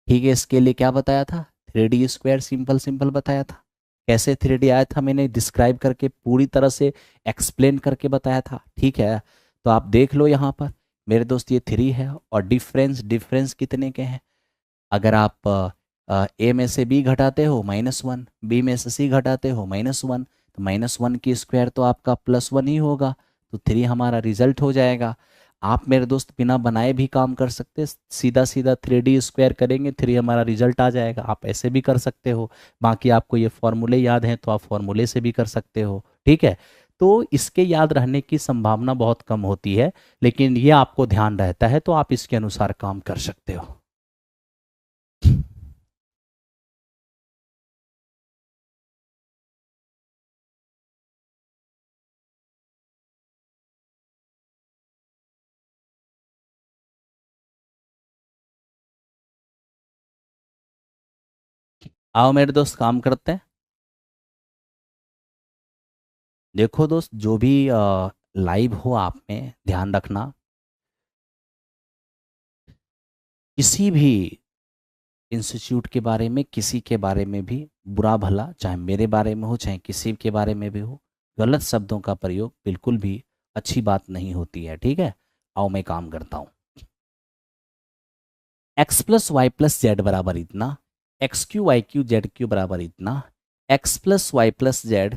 ठीक है, इसके लिए क्या बताया था? 3D स्क्वायर सिंपल सिंपल बताया था। कैसे 3D आया था मैंने डिस्क्राइब करके पूरी तरह से एक्सप्लेन करके बताया था। ठीक है, तो आप देख लो यहाँ पर मेरे दोस्त, ये 3 है, और डिफरेंस डिफरेंस कितने के हैं? अगर आप ए में से बी घटाते हो -1, बी में से सी घटाते हो -1, तो -1 की स्क्वायर तो आपका +1 ही होगा, तो 3 हमारा रिजल्ट हो जाएगा। आप मेरे दोस्त बिना बनाए भी काम कर सकते, सीधा सीधा 3D स्क्वायर करेंगे, 3 हमारा रिजल्ट आ जाएगा। आप ऐसे भी कर सकते हो, बाकी आपको ये फॉर्मूले याद हैं तो आप फॉर्मूले से भी कर सकते हो। ठीक है, तो इसके याद रहने की संभावना बहुत कम होती है, लेकिन ये आपको ध्यान रहता है तो आप इसके अनुसार काम कर सकते हो। आओ मेरे दोस्त काम करते हैं। देखो दोस्त, जो भी लाइव हो आप में ध्यान रखना, किसी भी इंस्टीट्यूट के बारे में, किसी के बारे में भी बुरा भला, चाहे मेरे बारे में हो चाहे किसी के बारे में भी हो, गलत शब्दों का प्रयोग बिल्कुल भी अच्छी बात नहीं होती है। ठीक है, आओ मैं काम करता हूँ। x + y + z बराबर इतना, x cube Y cube Z cube बराबर इतना, x plus Y plus z,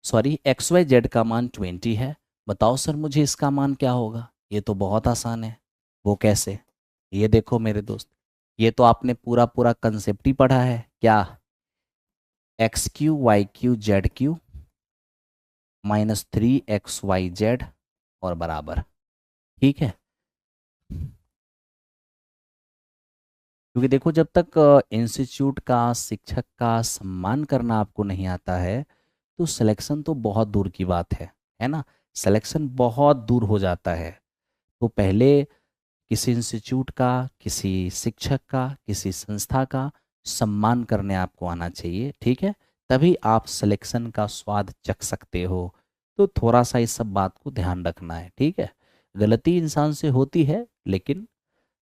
sorry x Y Z का मान 20 है। बताओ सर मुझे इसका मान क्या होगा। ये तो बहुत आसान है। वो कैसे? ये देखो मेरे दोस्त, ये तो आपने पूरा पूरा कंसेप्ट ही पढ़ा है। क्या? X cube Y cube Z cube -3xyz और बराबर, ठीक है। क्योंकि देखो जब तक इंस्टीट्यूट का शिक्षक का सम्मान करना आपको नहीं आता है तो सिलेक्शन तो बहुत दूर की बात है ना। सिलेक्शन बहुत दूर हो जाता है। तो पहले किसी इंस्टीट्यूट का, किसी शिक्षक का, किसी संस्था का सम्मान करने आपको आना चाहिए, ठीक है। तभी आप सिलेक्शन का स्वाद चख सकते हो। तो थोड़ा सा इस सब बात को ध्यान रखना है, ठीक है। गलती इंसान से होती है लेकिन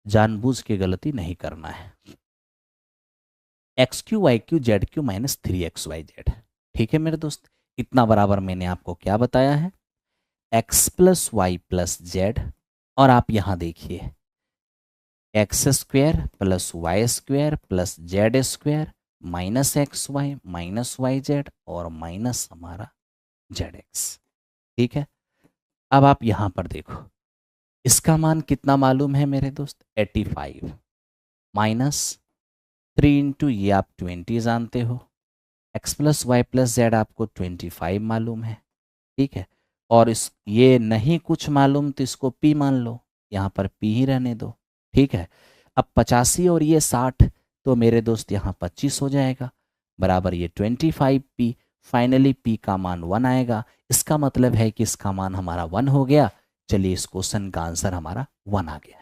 जानबूझ के गलती नहीं करना है। X cube Y cube Z cube -3xyz, ठीक है मेरे दोस्त। इतना बराबर मैंने आपको क्या बताया है, x plus Y plus Z, और आप यहां देखिए x square plus y square plus z square -xy -yz और माइनस हमारा जेड एक्स, ठीक है। अब आप यहां पर देखो इसका मान कितना मालूम है मेरे दोस्त, 85 -3 इंटू ये आप 20 जानते हो, x plus Y plus z आपको 25 मालूम है, ठीक है। और इस ये नहीं कुछ मालूम तो इसको पी मान लो, यहाँ पर पी ही रहने दो, ठीक है। अब 85 और ये 60 तो मेरे दोस्त यहाँ 25 हो जाएगा, बराबर ये 25p। फाइनली p का मान 1 आएगा। इसका मतलब है कि इसका मान हमारा 1 हो गया। चलिए इस क्वेश्चन का आंसर हमारा 1 आ गया।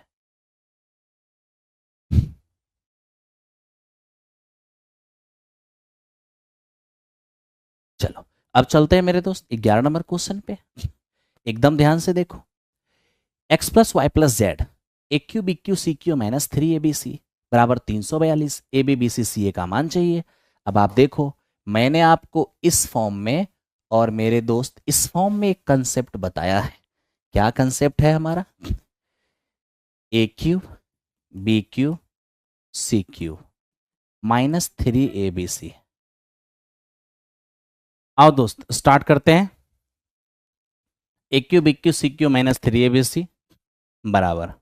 चलो अब चलते हैं मेरे दोस्त 11 नंबर क्वेश्चन पे। एकदम ध्यान से देखो, x plus Y plus z a cube B cube C cube -3abc बराबर 342, ए बी बी सी सी ए का मान चाहिए। अब आप देखो मैंने आपको इस फॉर्म में और मेरे दोस्त इस फॉर्म में एक कंसेप्ट बताया है। क्या कंसेप्ट है हमारा, A cube B cube C cube -3abc। आओ दोस्त स्टार्ट करते हैं। A cube B cube C cube -3abc बराबर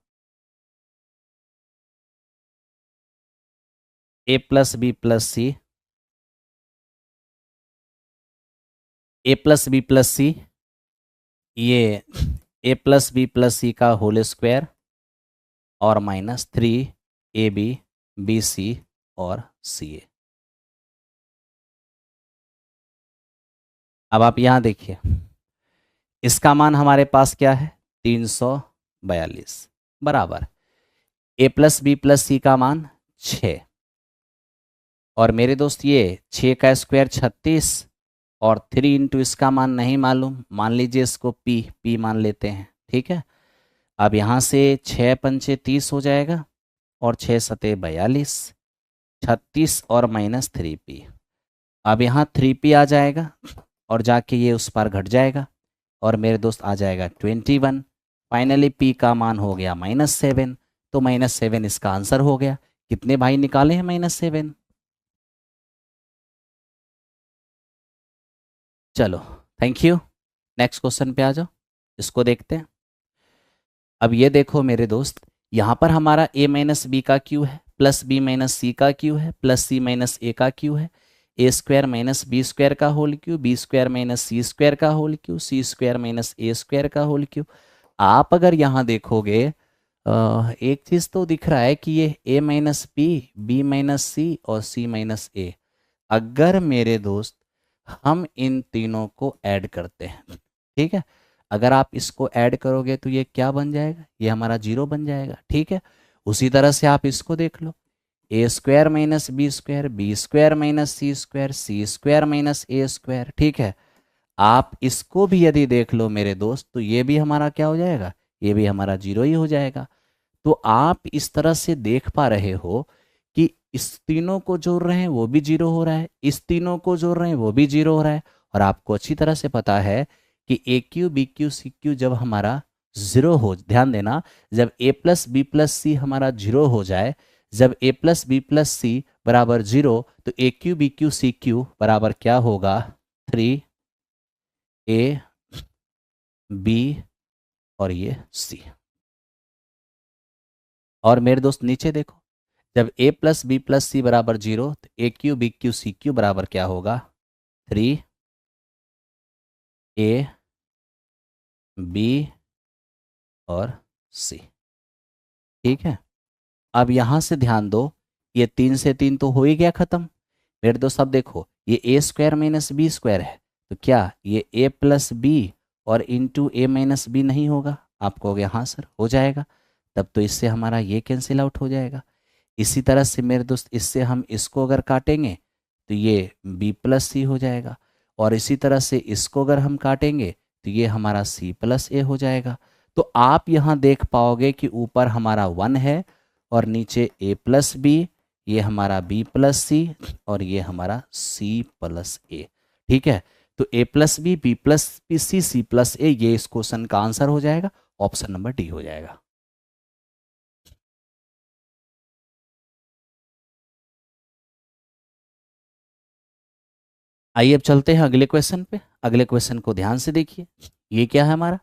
A plus B plus C, A plus B plus C, ये A plus B plus C का whole square और -3ab bc और ca। अब आप यहां देखिए इसका मान हमारे पास क्या है, 342 बराबर A plus B plus C का मान 6, और मेरे दोस्त ये 6 का स्क्वायर 36 और 3 इंटू इसका मान नहीं मालूम, मान लीजिए इसको पी मान लेते हैं, ठीक है। अब यहाँ से 6 पंचे 30 हो जाएगा और 6 सते 42, 36 और -3p। अब यहाँ 3p आ जाएगा और जाके ये उस पर घट जाएगा और मेरे दोस्त आ जाएगा 21। फाइनली p का मान हो गया -7, तो -7 इसका आंसर हो गया। कितने भाई निकाले हैं -7? चलो थैंक यू। नेक्स्ट क्वेश्चन पे आ जाओ, इसको देखते हैं। अब ये देखो मेरे दोस्त यहाँ पर हमारा a माइनस बी का क्यू है, प्लस बी माइनस सी का क्यू है, प्लस सी माइनस ए का क्यू है, A square minus B square का whole cube, B square minus C square का whole cube, C square minus A square का whole cube. आप अगर यहाँ देखोगे एक चीज़ तो दिख रहा है कि ये a माइनस बी माइनस सी और सी माइनस ए। अगर मेरे दोस्त हम इन तीनों को ऐड करते हैं, ठीक है, अगर आप इसको ऐड करोगे तो ये क्या बन जाएगा, ये हमारा 0 बन जाएगा, ठीक है। उसी तरह से आप इसको देख लो, A square minus B square, B square minus C square, C square minus A square, ठीक है। आप इसको भी यदि देख लो मेरे दोस्त तो ये भी हमारा क्या हो जाएगा, ये भी हमारा 0 ही हो जाएगा। तो आप इस तरह से देख पा रहे हो कि इस तीनों को जोड़ रहे हैं वो भी 0 हो रहा है, इस तीनों को जोड़ रहे हैं वो भी 0 हो रहा है। और आपको अच्छी तरह से पता है कि A cube B cube C cube जब हमारा 0 हो, ध्यान देना, जब A plus B plus C हमारा 0 हो जाए, जब a plus B plus C बराबर 0 तो A cube B cube C cube बराबर क्या होगा 3a b और ये c। और मेरे दोस्त नीचे देखो, जब a plus B plus C बराबर 0 तो A cube B cube C cube बराबर क्या होगा 3a b और c। ठीक है, अब यहां से ध्यान दो, ये 3 से 3 तो हो ही गया खत्म। मेरे दोस्त अब देखो, ये a square minus B square है, तो क्या ये a प्लस बी और इंटू ए माइनस बी नहीं होगा? आप कहोगे हाँ सर हो जाएगा, तब तो इससे हमारा ये कैंसिल आउट हो जाएगा। इसी तरह से मेरे दोस्त इससे हम इसको अगर काटेंगे तो ये b प्लस सी हो जाएगा, और इसी तरह से इसको अगर हम काटेंगे तो ये हमारा c प्लस ए हो जाएगा। तो आप यहाँ देख पाओगे कि ऊपर हमारा 1 है और नीचे a प्लस बी, ये हमारा b प्लस सी और ये हमारा c प्लस ए। ठीक है, तो a plus B plus B C plus A, ये इस क्वेश्चन का आंसर हो जाएगा, ऑप्शन नंबर डी हो जाएगा। आइए अब चलते हैं अगले क्वेश्चन पे। अगले क्वेश्चन को ध्यान से देखिए, ये क्या है हमारा,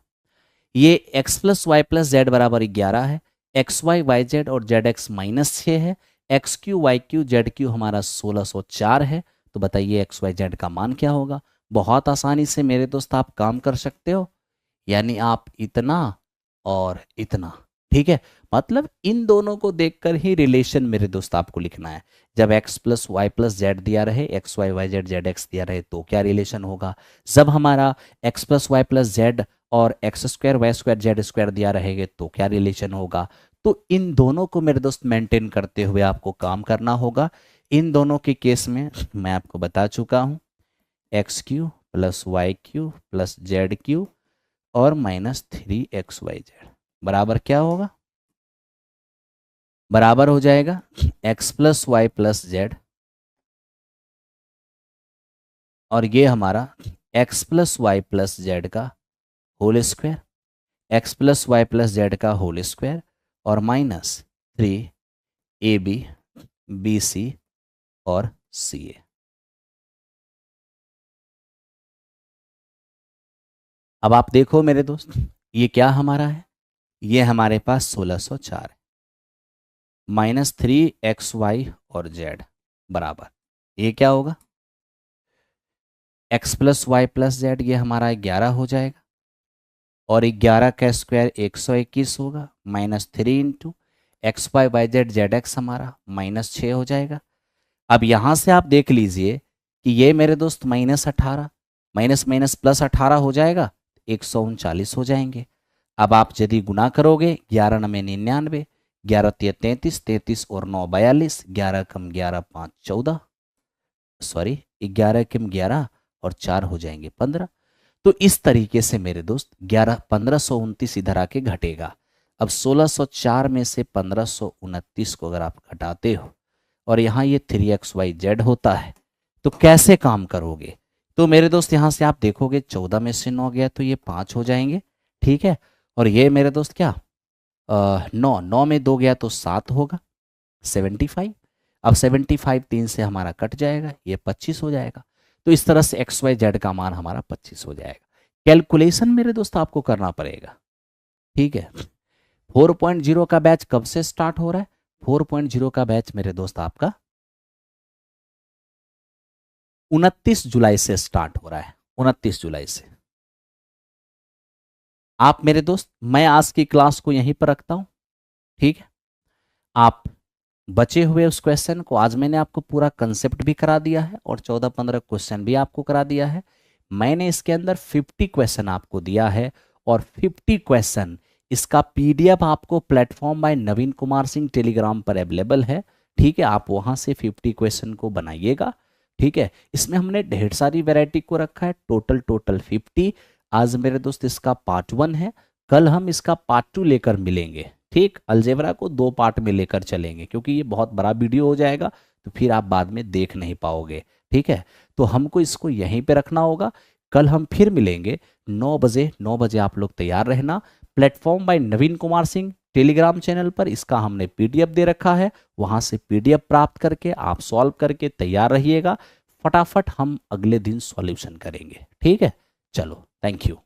ये x plus Y plus Z बराबर 11 है, एक्स वाई वाई जेड और जेड एक्स माइनस 6 है, x cube Y cube Z cube हमारा 1604 है। तो बताइए एक्स वाई जेड का मान क्या होगा? बहुत आसानी से मेरे दोस्त आप काम कर सकते हो, यानी आप इतना और इतना, ठीक है, मतलब इन दोनों को देखकर ही रिलेशन मेरे दोस्त आपको लिखना है। जब x plus Y plus Z दिया रहे, X Y Y Z Z X दिया रहे, तो क्या रिलेशन होगा? जब हमारा x plus Y plus Z और X square Y square Z square दिया रहेगा तो क्या रिलेशन होगा? तो इन दोनों को मेरे दोस्त मेंटेन करते हुए आपको काम करना होगा। इन दोनों के केस में मैं आपको बता चुका हूं, X cube plus Y cube plus Z cube और माइनस 3 XY जेड बराबर क्या होगा? बराबर हो जाएगा x plus Y plus Z और ये हमारा x plus Y plus Z का whole square, X plus Y plus Z का होल स्क्वायर और माइनस 3AB BC और CA। अब आप देखो मेरे दोस्त, ये क्या हमारा है, ये हमारे पास 1604 है, माइनस 3XY और Z बराबर ये क्या होगा, x plus Y plus Z, ये हमारा 11 हो जाएगा और 11 का स्क्वायर 121 होगा, minus 3 into X Y Y Z Z X हमारा माइनस 6 हो जाएगा। अब यहाँ से आप देख लीजिए कि ये मेरे दोस्त माइनस 18 माइनस माइनस प्लस 18 हो जाएगा, 139 हो जाएंगे। अब आप यदि गुना करोगे 11 9 99, 11 3 33, 33 और 9 42, 11 कम 11 5 14, सॉरी 11 कम 11 और 4 हो जाएंगे 15। तो इस तरीके से मेरे दोस्त 1529 इधर आके घटेगा। अब 1604 में से 1529 को अगर आप घटाते हो और यहाँ ये 3XYZ होता है तो कैसे काम करोगे? तो मेरे दोस्त यहाँ से आप देखोगे 14 में से 9 गया तो ये 5 हो जाएंगे, ठीक है, और ये मेरे दोस्त क्या 9 में 2 गया तो 7 होगा 75। अब 75 3 से हमारा कट जाएगा, ये 25 हो जाएगा। तो इस तरह से XYZ का मान हमारा 25 हो जाएगा। कैलकुलेशन मेरे दोस्त आपको करना पड़ेगा, ठीक है। 4.0 का बैच कब से स्टार्ट हो रहा है? 4.0 का बैच मेरे दोस्त आपका 29 जुलाई से स्टार्ट हो रहा है, 29 जुलाई से। आप मेरे दोस्त, मैं आज की क्लास को यहीं पर रखता हूं, ठीक है। आप बचे हुए उस क्वेश्चन को, आज मैंने आपको पूरा कंसेप्ट भी करा दिया है और 14-15 क्वेश्चन भी आपको करा दिया है। मैंने इसके अंदर 50 क्वेश्चन आपको दिया है और 50 क्वेश्चन इसका PDF आपको प्लेटफॉर्म बाय नवीन कुमार सिंह टेलीग्राम पर अवेलेबल है, ठीक है। आप वहां से 50 क्वेश्चन को बनाइएगा, ठीक है। इसमें हमने ढेर सारी वैरायटी को रखा है, टोटल 50। आज मेरे दोस्त इसका पार्ट 1 है, कल हम इसका पार्ट 2 लेकर मिलेंगे, ठीक। अलजेब्रा को 2 पार्ट में लेकर चलेंगे क्योंकि ये बहुत बड़ा वीडियो हो जाएगा तो फिर आप बाद में देख नहीं पाओगे, ठीक है। तो हमको इसको यहीं पे रखना होगा। कल हम फिर मिलेंगे 9 बजे। 9 बजे आप लोग तैयार रहना। प्लेटफॉर्म बाय नवीन कुमार सिंह टेलीग्राम चैनल पर इसका हमने पीडीएफ दे रखा है, वहां से पीडीएफ प्राप्त करके आप सॉल्व करके तैयार रहिएगा। फटाफट हम अगले दिन सॉल्यूशन करेंगे। ठीक है, चलो, थैंक यू।